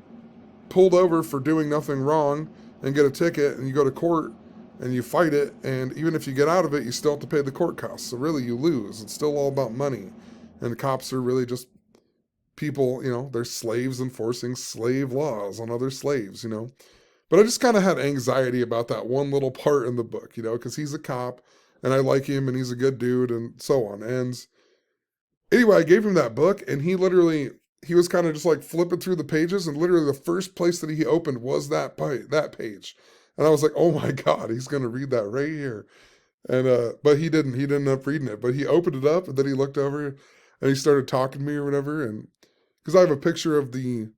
pulled over for doing nothing wrong and get a ticket, and you go to court and you fight it, and even if you get out of it, you still have to pay the court costs. So really, you lose. It's still all about money. And the cops are really just people, they're slaves enforcing slave laws on other slaves, But I just kind of had anxiety about that one little part in the book, because he's a cop, and I like him, and he's a good dude, and so on. And anyway, I gave him that book, and he was kind of just like flipping through the pages, and literally the first place that he opened was that page. And I was like, oh my God, he's going to read that right here. And, but he didn't end up reading it, but he opened it up, and then he looked over, and he started talking to me or whatever. And because I have a picture of the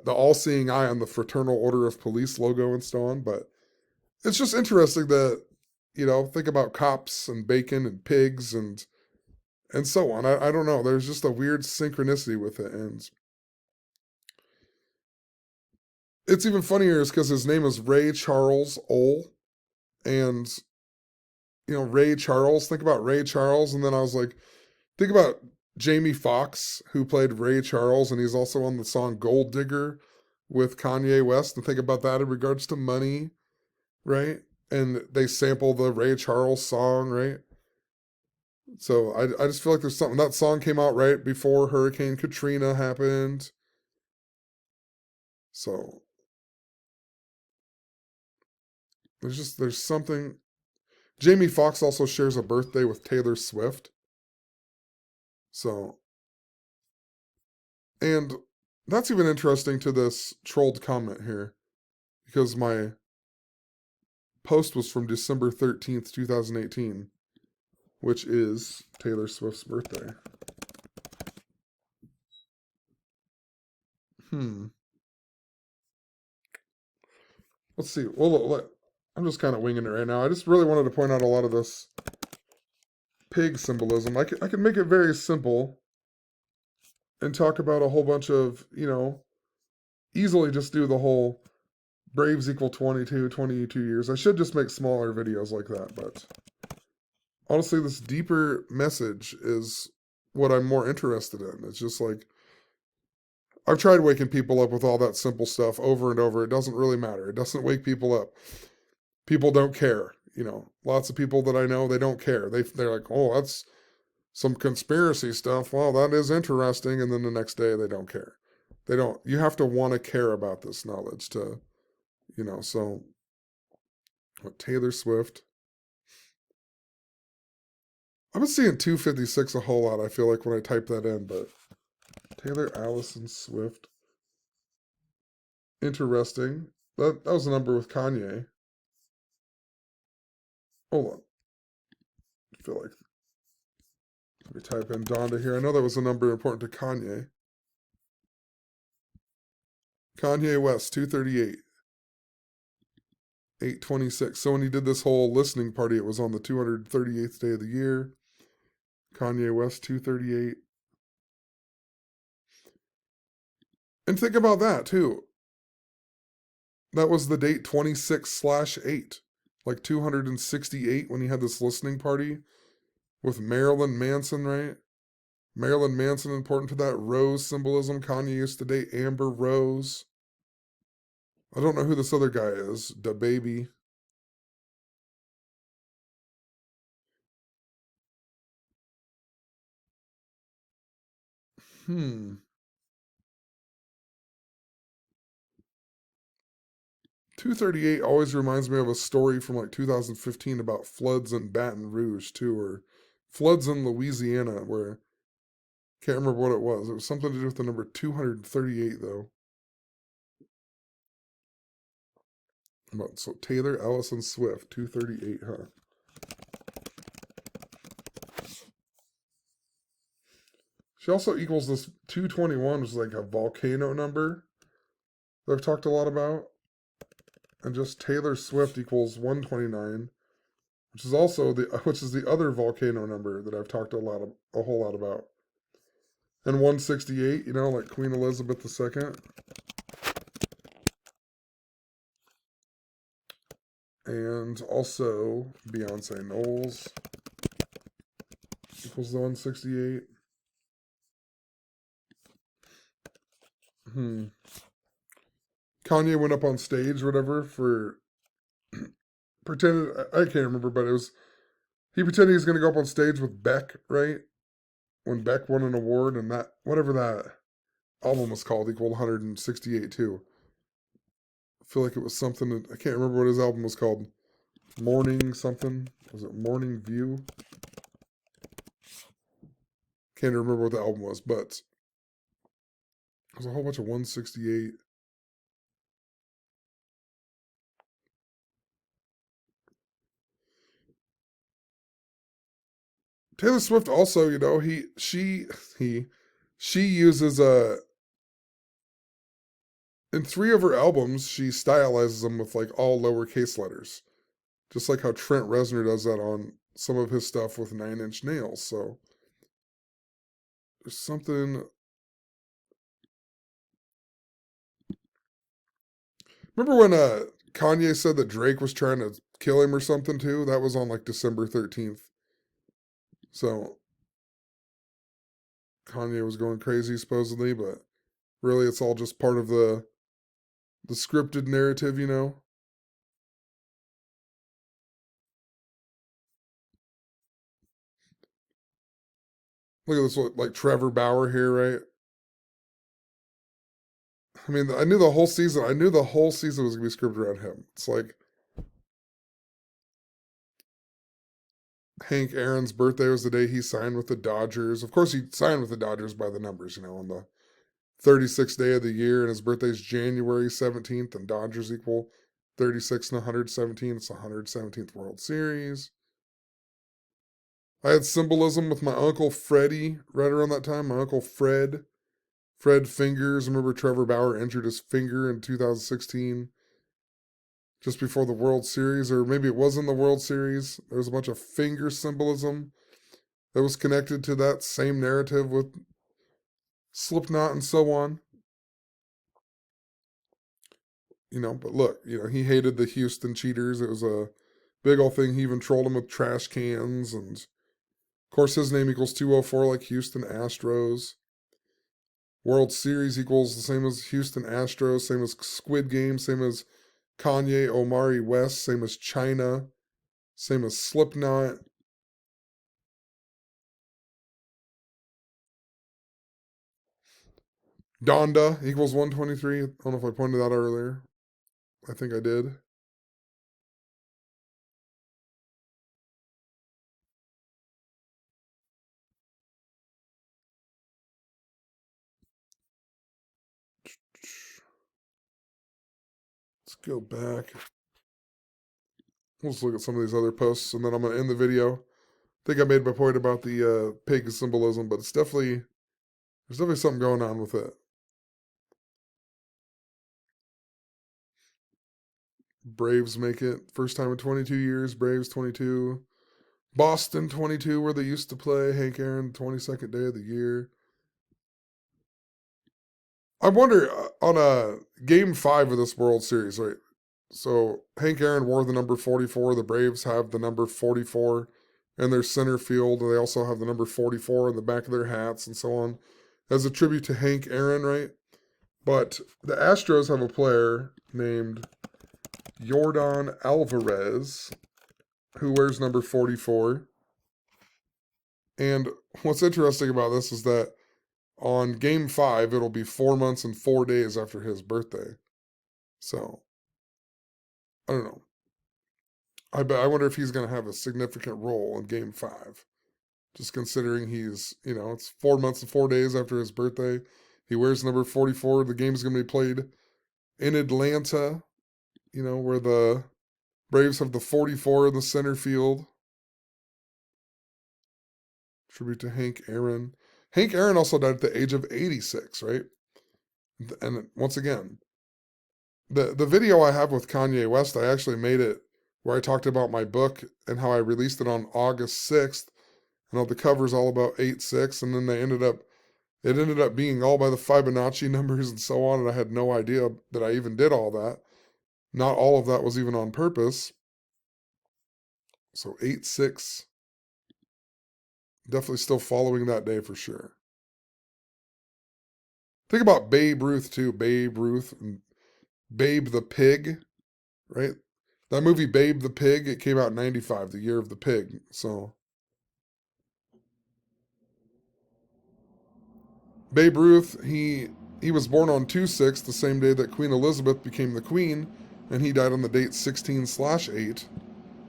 all-seeing eye on the Fraternal Order of Police logo and so on, but it's just interesting that, think about cops and bacon and pigs and so on. I don't know. There's just a weird synchronicity with it. And it's even funnier is because his name is Ray Charles Ole. And, Ray Charles, think about Ray Charles. And then I was like, think about Jamie Foxx, who played Ray Charles, and he's also on the song Gold Digger with Kanye West. And think about that in regards to money, right? And they sample the Ray Charles song, right? So I just feel like there's something. That song came out right before Hurricane Katrina happened. So there's something. Jamie Foxx also shares a birthday with Taylor Swift. So, and that's even interesting to this trolled comment here, because my post was from December 13th, 2018, which is Taylor Swift's birthday. Let's see. Well, I'm just kind of winging it right now. I just really wanted to point out a lot of this pig symbolism. I could make it very simple and talk about a whole bunch of, easily just do the whole Braves equal 22 years. I should just make smaller videos like that, but honestly, this deeper message is what I'm more interested in. It's just like, I've tried waking people up with all that simple stuff over and over. It doesn't really matter. It doesn't wake people up. People don't care. Lots of people that I know, they don't care. They're like, oh, some conspiracy stuff. Well, that is interesting. And then the next day they don't care. They don't, you have to want to care about this knowledge to, so what, Taylor Swift. I've been seeing 256 a whole lot, I feel like, when I type that in, but Taylor Allison Swift. Interesting. That was a number with Kanye. Hold on. I feel like, let me type in Donda here. I know that was a number important to Kanye. Kanye West, 238. 826. So when he did this whole listening party, it was on the 238th day of the year. Kanye West, 238. And think about that, too. That was the date 26/8. Like 268 when he had this listening party with Marilyn Manson, right? Marilyn Manson, important to that rose symbolism. Kanye used to date Amber Rose. I don't know who this other guy is. Da Baby. Hmm. 238 always reminds me of a story from like 2015 about floods in Baton Rouge, too, or floods in Louisiana, where can't remember what it was. It was something to do with the number 238, though. So Taylor Allison Swift, 238, huh? She also equals this 221, which is like a volcano number that I've talked a lot about. And just Taylor Swift equals 129, which is also the other volcano number that I've talked a whole lot about. And 168, like Queen Elizabeth II. And also Beyonce Knowles equals the 168. Kanye went up on stage, whatever, for pretended, I can't remember, but he pretended he was going to go up on stage with Beck, right? When Beck won an award, and that, whatever that album was called, equaled 168 too. I feel like it was something I can't remember what his album was called. Morning something. Was it Morning View? Can't remember what the album was, but there's a whole bunch of 168. Taylor Swift also, she uses in 3 of her albums, she stylizes them with like all lowercase letters. Just like how Trent Reznor does that on some of his stuff with 9 Inch Nails. So there's something. Remember when Kanye said that Drake was trying to kill him or something too? That was on like December 13th. So Kanye was going crazy supposedly, but really it's all just part of the scripted narrative, Look at this, like Trevor Bauer here, right? I mean, I knew the whole season. I knew the whole season was gonna be scripted around him. It's like Hank Aaron's birthday was the day he signed with the Dodgers. Of course, he signed with the Dodgers by the numbers, on the 36th day of the year, and his birthday's January 17th, and Dodgers equal 36 and 117. It's the 117th World Series. I had symbolism with my Uncle Freddie right around that time. My Uncle Fred Fingers. Remember Trevor Bauer injured his finger in 2016, just before the World Series, or maybe it was in the World Series. There was a bunch of finger symbolism that was connected to that same narrative with Slipknot and so on. But look, he hated the Houston Cheaters. It was a big old thing. He even trolled them with trash cans. And of course, his name equals 204, like Houston Astros. World Series equals the same as Houston Astros, same as Squid Game, same as Kanye, Omari West, same as China, same as Slipknot. Donda equals 123. I don't know if I pointed that out earlier. I think I did. Let's go back. We'll just look at some of these other posts, and then I'm going to end the video. I think I made my point about the pig symbolism, but it's definitely there's definitely something going on with it. Braves make it first time in 22 years. Braves 22. Boston 22, where they used to play. Hank Aaron 22nd day of the year. I wonder on a game 5 of this World Series, right? So Hank Aaron wore the number 44. The Braves have the number 44 in their center field. They also have the number 44 in the back of their hats and so on, as a tribute to Hank Aaron, right? But the Astros have a player named Yordan Alvarez who wears number 44. And what's interesting about this is that on game 5, it'll be 4 months and 4 days after his birthday. So, I don't know. I wonder if he's going to have a significant role in game 5. Just considering it's 4 months and 4 days after his birthday. He wears number 44. The game's going to be played in Atlanta, where the Braves have the 44 in the center field. Tribute to Hank Aaron. Hank Aaron also died at the age of 86, right? And once again, the video I have with Kanye West, I actually made it where I talked about my book and how I released it on August 6th. And all the cover's all about 8-6, and then it ended up being all by the Fibonacci numbers and so on, and I had no idea that I even did all that. Not all of that was even on purpose. So 8-6, definitely still following that day for sure. Think about Babe Ruth too. Babe Ruth and Babe the Pig, right? That movie Babe the Pig, it came out in 95, the year of the pig. So Babe Ruth, he was born on 2-6, the same day that Queen Elizabeth became the queen, and he died on the date 16/8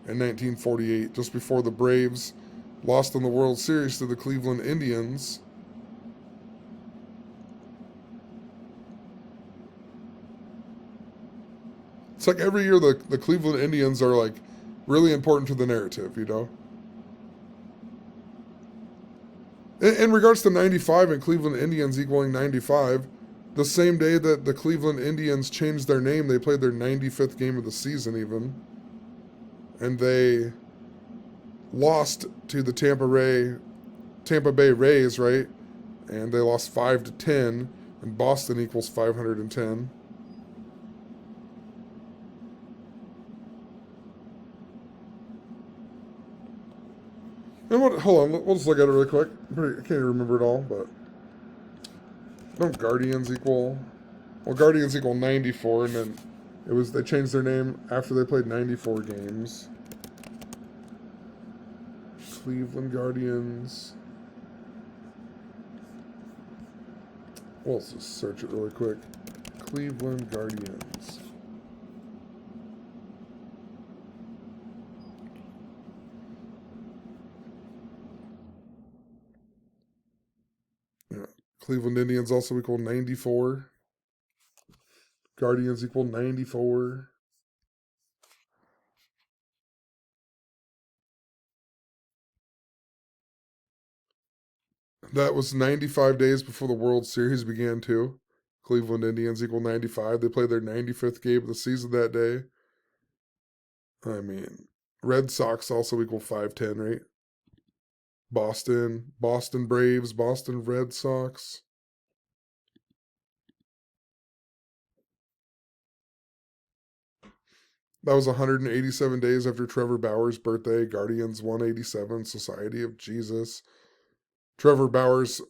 in 1948, just before the Braves lost in the World Series to the Cleveland Indians. It's like every year the Cleveland Indians are like really important to the narrative. In regards to 95 and Cleveland Indians equaling 95, the same day that the Cleveland Indians changed their name, they played their 95th game of the season even. And they lost to the Tampa Bay Rays, right? And they lost 5-10, and Boston equals 510. And hold on, we'll just look at it really quick. I can't even remember it all, but don't Guardians equal? Well, Guardians equal 94, and then they changed their name after they played 94 games. Cleveland Guardians. Well, let's just search it really quick. Cleveland Guardians. Yeah. Cleveland Indians also equal 94. Guardians equal 94. That was 95 days before the World Series began, too. Cleveland Indians equal 95. They played their 95th game of the season that day. I mean, Red Sox also equal 510, right? Boston Braves, Boston Red Sox. That was 187 days after Trevor Bauer's birthday. Guardians 187, Society of Jesus. Trevor Bauer's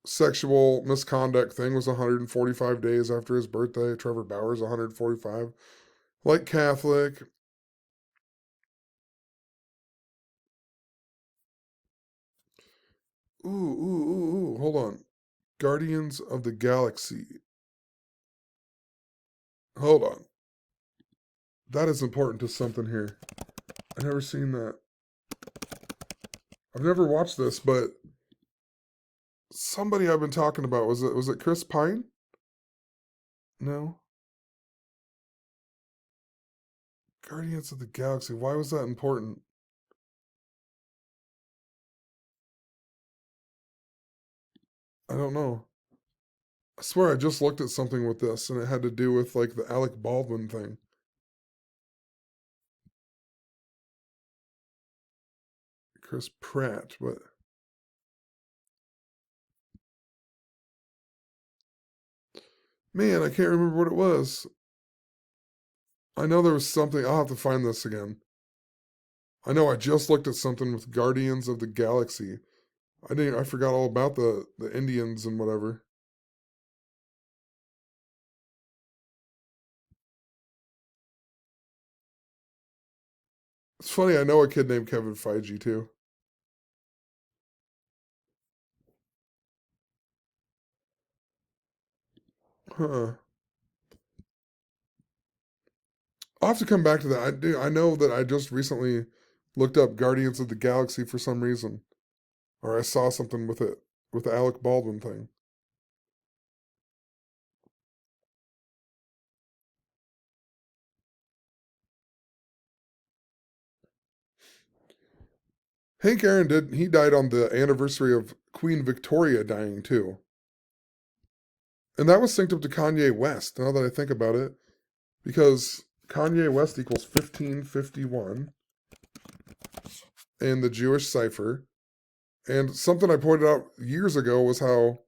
sexual misconduct thing was 145 days after his birthday. Trevor Bauer's 145. Like Catholic. Ooh, hold on. Guardians of the Galaxy. Hold on. That is important to something here. I've never seen that. I've never watched this, but somebody I've been talking about, was it Chris Pine? No. Guardians of the Galaxy. Why was that important? I don't know. I swear I just looked at something with this and it had to do with like the Alec Baldwin thing. Chris Pratt, but man, I can't remember what it was. I know there was something. I'll have to find this again. I know I just looked at something with Guardians of the Galaxy. I forgot all about the Indians and whatever. It's funny, I know a kid named Kevin Feige too. Huh. I'll have to come back to that. I know that I just recently looked up Guardians of the Galaxy for some reason. Or I saw something with it, with the Alec Baldwin thing. Hank Aaron he died on the anniversary of Queen Victoria dying too. And that was synced up to Kanye West, now that I think about it. Because Kanye West equals 1551 in the Jewish cipher. And something I pointed out years ago was how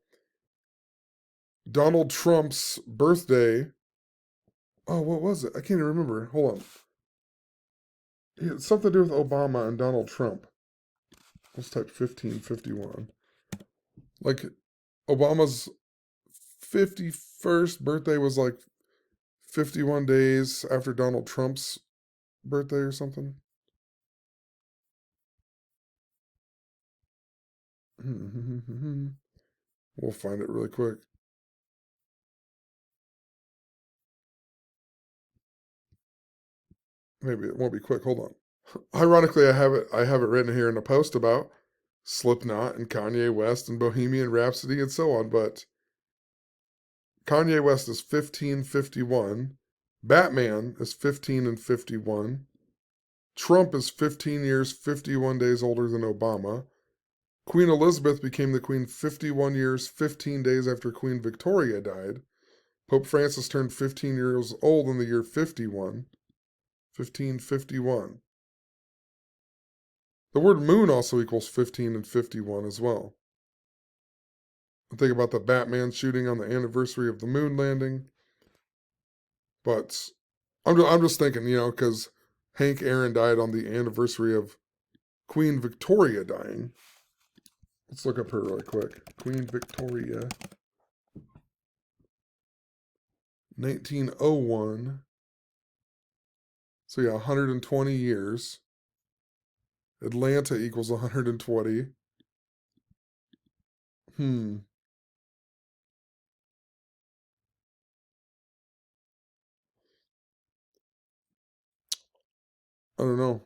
Donald Trump's birthday. Oh, what was it? I can't even remember. Hold on. It had something to do with Obama and Donald Trump. Let's type 1551. Like, Obama's 51st birthday was like 51 days after Donald Trump's birthday or something. We'll find it really quick. Maybe it won't be quick. Hold on. Ironically, I have it written here in a post about Slipknot and Kanye West and Bohemian Rhapsody and so on, but Kanye West is 1551. Batman is 15 and 51. Trump is 15 years, 51 days older than Obama. Queen Elizabeth became the queen 51 years, 15 days after Queen Victoria died. Pope Francis turned 15 years old in the year 51. 1551. The word moon also equals 15 and 51 as well. Think about the Batman shooting on the anniversary of the moon landing. But I'm just thinking, because Hank Aaron died on the anniversary of Queen Victoria dying. Let's look up her really quick. Queen Victoria, 1901. So yeah, 120 years. Atlanta equals 120. Hmm. I don't know.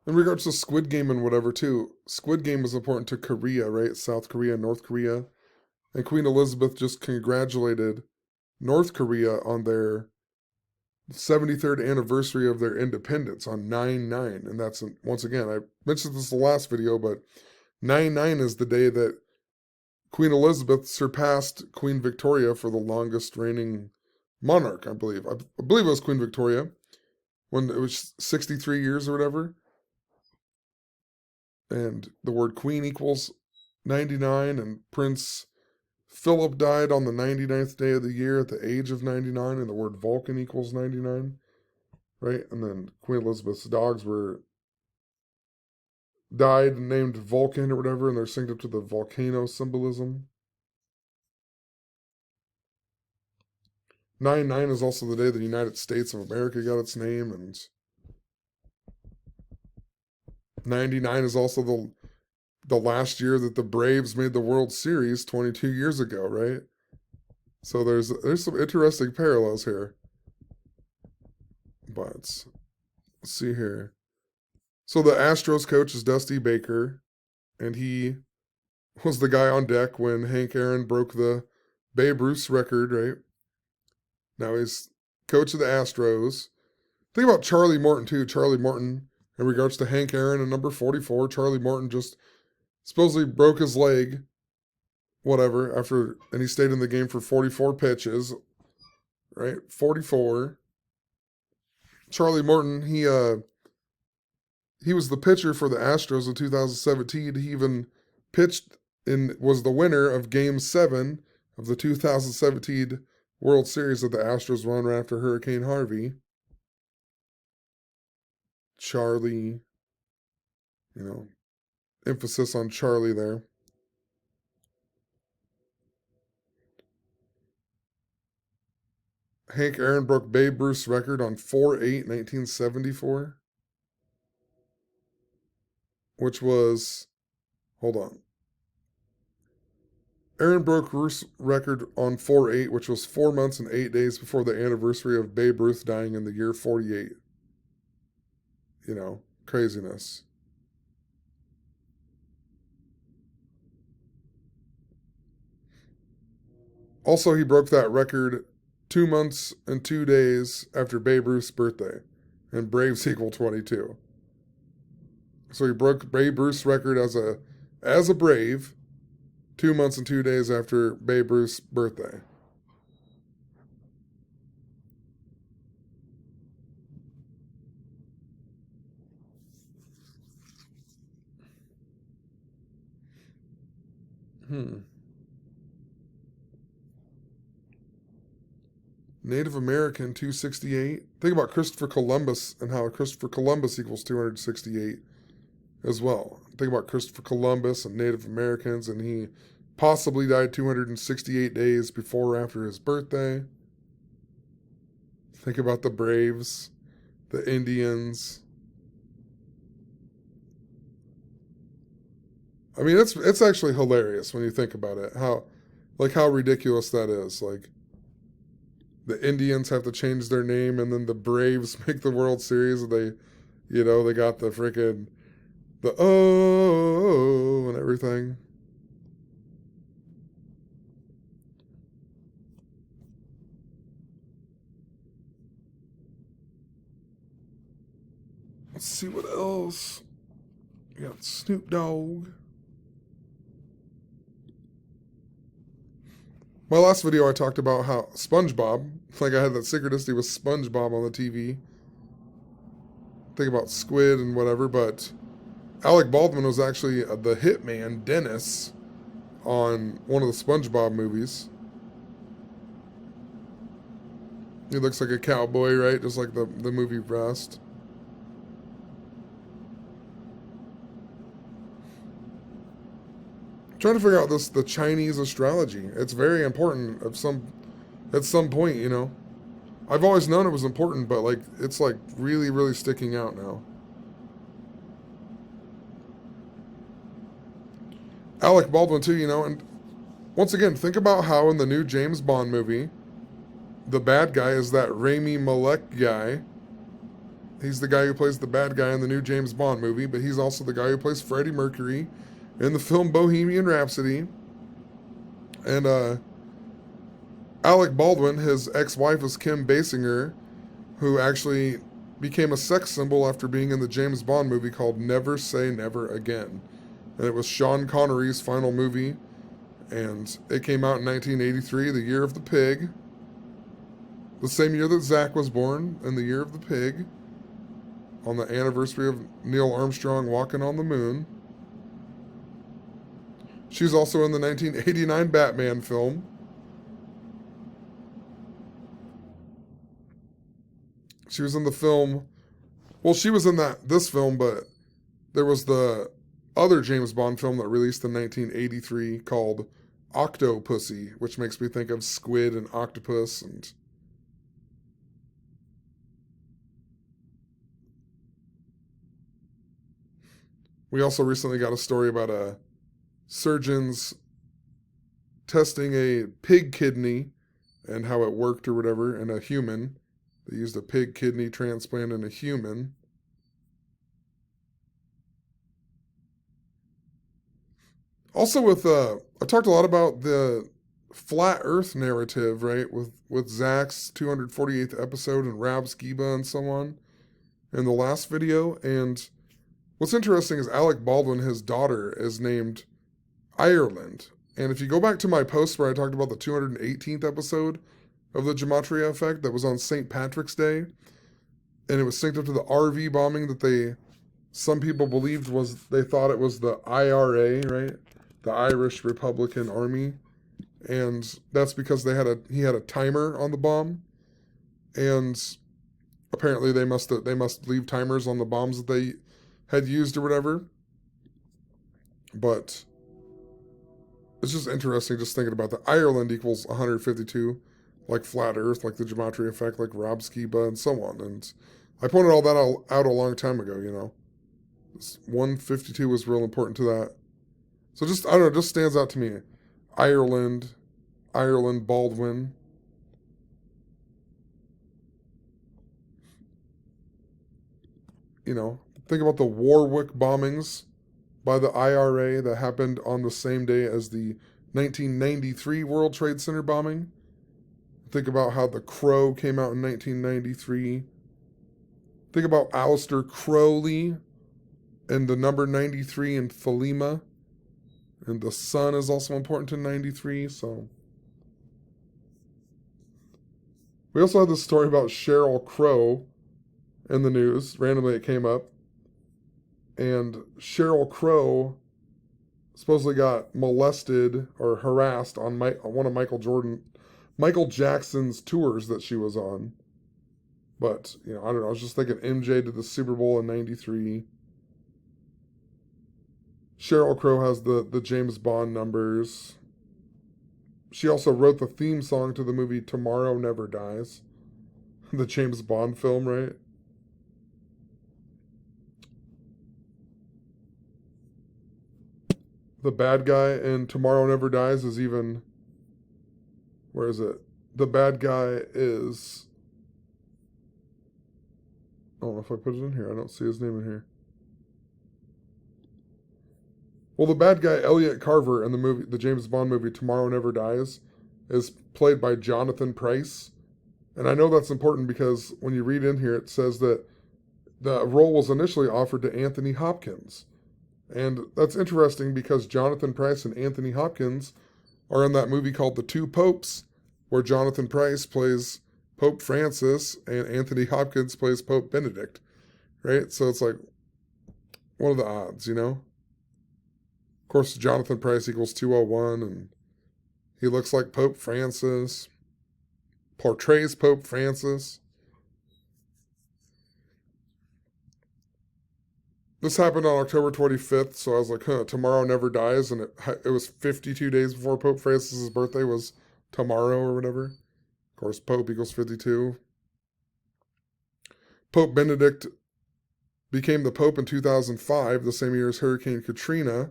In regards to Squid Game and whatever, too, Squid Game was important to Korea, right? South Korea, North Korea. And Queen Elizabeth just congratulated North Korea on their 73rd anniversary of their independence on 9/9. And that's, once again, I mentioned this in the last video, but 9/9 is the day that Queen Elizabeth surpassed Queen Victoria for the longest reigning monarch, I believe. I believe it was Queen Victoria when it was 63 years or whatever. And the word queen equals 99, and Prince Philip died on the 99th day of the year at the age of 99, and the word Vulcan equals 99, right? And then Queen Elizabeth's dogs were died and named Vulcan or whatever, and they're synced up to the volcano symbolism. 9/9 is also the day the United States of America got its name, and '99 is also the last year that the Braves made the World Series 22 years ago, right? So there's some interesting parallels here. But let's see here. So the Astros coach is Dusty Baker, and he was the guy on deck when Hank Aaron broke the Babe Ruth record, right? Now he's coach of the Astros. Think about Charlie Morton, too. Charlie Morton, in regards to Hank Aaron and number 44, Charlie Morton just supposedly broke his leg, whatever, and he stayed in the game for 44 pitches, right? 44. Charlie Morton, he was the pitcher for the Astros in 2017. He even pitched and was the winner of Game 7 of the 2017 World Series that the Astros won right after Hurricane Harvey. Charlie, emphasis on Charlie there. Hank Aaron broke Babe Ruth's record on 4/8/1974, which was, hold on. Aaron broke Ruth's record on 4/8, which was 4 months and 8 days before the anniversary of Babe Ruth dying in the year 48. Craziness. Also, he broke that record 2 months and 2 days after Babe Ruth's birthday, and Braves equal 22. So he broke Babe Ruth's record as a Brave 2 months and 2 days after Babe Ruth's birthday. Native American 268. Think about Christopher Columbus and how Christopher Columbus equals 268 as well. Think about Christopher Columbus and Native Americans, and he possibly died 268 days before or after his birthday. Think about the Braves, the Indians. I mean, it's actually hilarious when you think about it. How ridiculous that is. Like, the Indians have to change their name, and then the Braves make the World Series, and they got the freaking the oh and everything. Let's see what else. We got Snoop Dogg. My last video I talked about how SpongeBob, I had that synchronicity with SpongeBob on the TV. Think about Squid and whatever, but Alec Baldwin was actually the hitman, Dennis, on one of the SpongeBob movies. He looks like a cowboy, right? Just like the movie Rust. Trying to figure out the Chinese astrology. It's very important at some point, I've always known it was important, but it's really, really sticking out now. Alec Baldwin too, and once again, think about how in the new James Bond movie, the bad guy is that Rami Malek guy. He's the guy who plays the bad guy in the new James Bond movie, but he's also the guy who plays Freddie Mercury in the film Bohemian Rhapsody. And Alec Baldwin, his ex-wife is Kim Basinger, who actually became a sex symbol after being in the James Bond movie called Never Say Never Again. And it was Sean Connery's final movie, and it came out in 1983, the year of the pig. The same year that Zach was born, and the year of the pig, on the anniversary of Neil Armstrong walking on the moon. She's also in the 1989 Batman film. She was in the film. Well, she was in this film, but there was the other James Bond film that released in 1983 called Octopussy, which makes me think of squid and octopus and. We also recently got a story about a surgeons testing a pig kidney and how it worked or whatever in a human. They used a pig kidney transplant in a human. Also, I talked a lot about the flat Earth narrative, right? With Zach's 248th episode and Rab Skiba and so on in the last video. And what's interesting is Alec Baldwin, his daughter, is named Ireland. And if you go back to my post where I talked about the 218th episode of the Gematria Effect that was on St. Patrick's Day, and it was synced up to the RV bombing that some people believed they thought it was the IRA, right? The Irish Republican Army. And that's because he had a timer on the bomb. And apparently they must leave timers on the bombs that they had used or whatever. But it's just interesting just thinking about that. Ireland equals 152, like flat Earth, like the Gematria Effect, like Rob Skiba, and so on. And I pointed all that out a long time ago, you know. 152 was real important to that. So just, I don't know, it just stands out to me. Ireland, Baldwin. You know, think about the Warwick bombings by the IRA that happened on the same day as the 1993 World Trade Center bombing. Think about how The Crow came out in 1993. Think about Aleister Crowley and the number 93 in Thelema. And the sun is also important to 93, so. We also had this story about Sheryl Crow in the news. Randomly it came up. And Sheryl Crow supposedly got molested or harassed on one of Michael Jackson's tours that she was on. But, you know, I don't know. I was just thinking MJ did the Super Bowl in 93. Sheryl Crow has the James Bond numbers. She also wrote the theme song to the movie Tomorrow Never Dies. The James Bond film, right? The bad guy in Tomorrow Never Dies is even... Where is it? The bad guy is... I don't know if I put it in here. I don't see his name in here. Well, the bad guy, Elliot Carver, in the James Bond movie Tomorrow Never Dies, is played by Jonathan Pryce. And I know that's important because when you read in here, it says that the role was initially offered to Anthony Hopkins. And that's interesting because Jonathan Pryce and Anthony Hopkins are in that movie called The Two Popes, where Jonathan Pryce plays Pope Francis and Anthony Hopkins plays Pope Benedict. Right? So it's like, what are the odds, you know? Of course, Jonathan Pryce equals 201, and he looks like Pope Francis, portrays Pope Francis. This happened on October 25th, so I was like, Tomorrow Never Dies, and it was 52 days before Pope Francis's birthday was tomorrow or whatever. Of course, Pope equals 52. Pope Benedict became the Pope in 2005, the same year as Hurricane Katrina.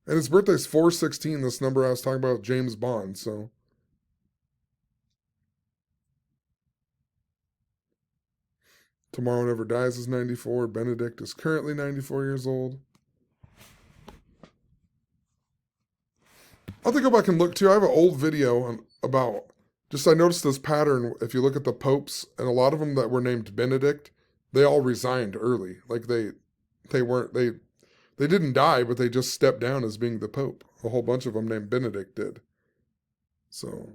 And his birthday's 4/16, this number I was talking about, James Bond, so. Tomorrow Never Dies is 94. Benedict is currently 94 years old. I'll have to go back and look too. I have an old video about, I noticed this pattern. If you look at the popes, and a lot of them that were named Benedict, they all resigned early. Like they didn't die, but they just stepped down as being the pope. A whole bunch of them named Benedict did. So.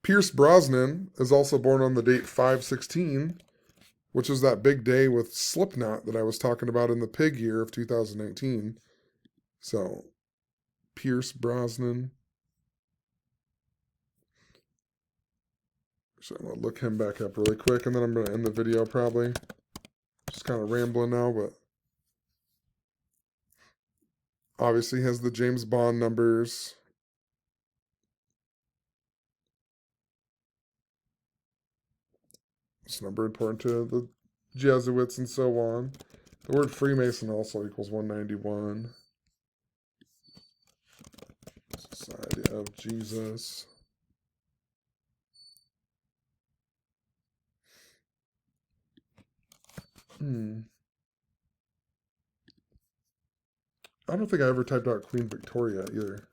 Pierce Brosnan is also born on the date 5/16, which is that big day with Slipknot that I was talking about in the pig year of 2019. So, Pierce Brosnan. So I'm going to look him back up really quick, and then I'm going to end the video probably. Just kind of rambling now, but obviously has the James Bond numbers. This number important to Jesuits and so on. The word Freemason also equals 191. Society of Jesus. I don't think I ever typed out Queen Victoria either.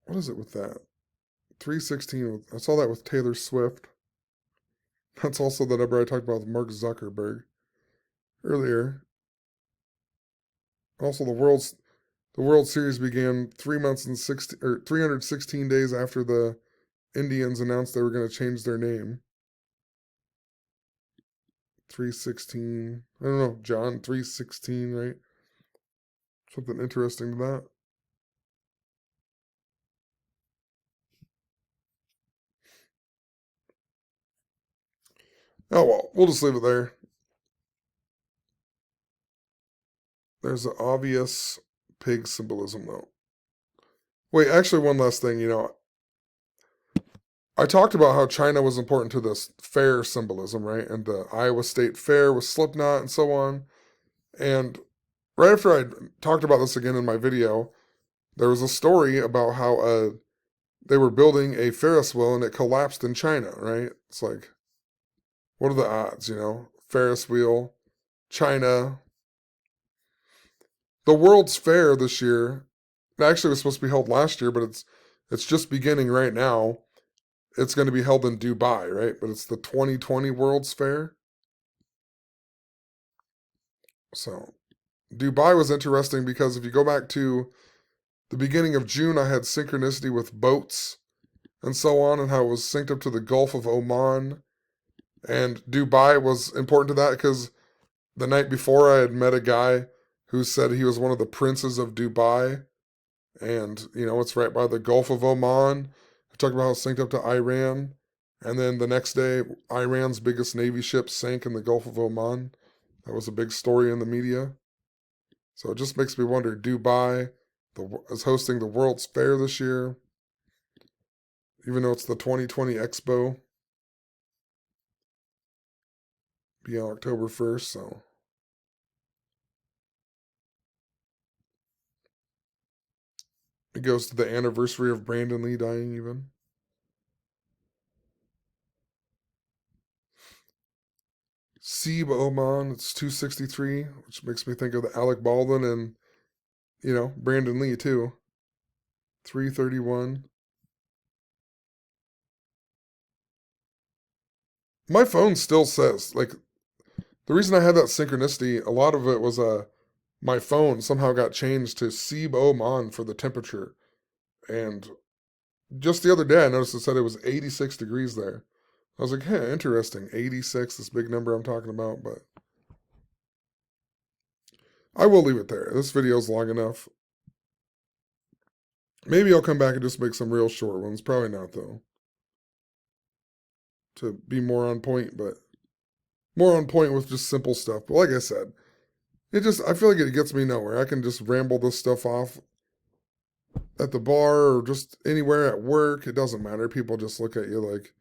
What is it with that? 316. I saw that with Taylor Swift. That's also the number I talked about with Mark Zuckerberg earlier. Also, the World Series began 3 months and 316 days after the Indians announced they were going to change their name. 316. I don't know, John 316, right? Something interesting to that. Oh well, we'll just leave it there. There's an obvious pig symbolism though. Wait, actually one last thing, I talked about how China was important to this fair symbolism, right? And the Iowa State Fair with Slipknot and so on. And right after I talked about this again in my video, there was a story about how they were building a Ferris wheel and it collapsed in China, right? It's like, what are the odds, Ferris wheel, China. The World's Fair this year, it actually was supposed to be held last year, but it's just beginning right now. It's going to be held in Dubai, right? But it's the 2020 World's Fair. So Dubai was interesting because if you go back to the beginning of June, I had synchronicity with boats and so on, and how it was synced up to the Gulf of Oman. And Dubai was important to that because the night before I had met a guy who said he was one of the princes of Dubai. And, it's right by the Gulf of Oman. I talked about how it's synced up to Iran. And then the next day, Iran's biggest Navy ship sank in the Gulf of Oman. That was a big story in the media. So it just makes me wonder, Dubai is hosting the World's Fair this year, even though it's the 2020 Expo. Be on October 1st, so. It goes to the anniversary of Brandon Lee dying, even. Sib Oman, it's 263, which makes me think of the Alec Baldwin and, Brandon Lee, too. 331. My phone still says, like, the reason I had that synchronicity, a lot of it was my phone somehow got changed to Sib Oman for the temperature. And just the other day, I noticed it said it was 86 degrees there. I was like, hey, interesting. 86, this big number I'm talking about, but I will leave it there. This video's long enough. Maybe I'll come back and just make some real short ones. Probably not, though. To be more on point, but more on point with just simple stuff. But like I said, I feel like it gets me nowhere. I can just ramble this stuff off at the bar or just anywhere at work. It doesn't matter. People just look at you like,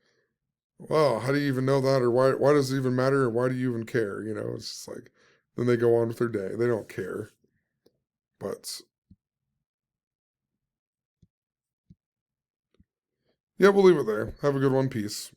wow, how do you even know that? Or why does it even matter? Or why do you even care? It's just like, then they go on with their day. They don't care. But yeah, we'll leave it there. Have a good one. Peace.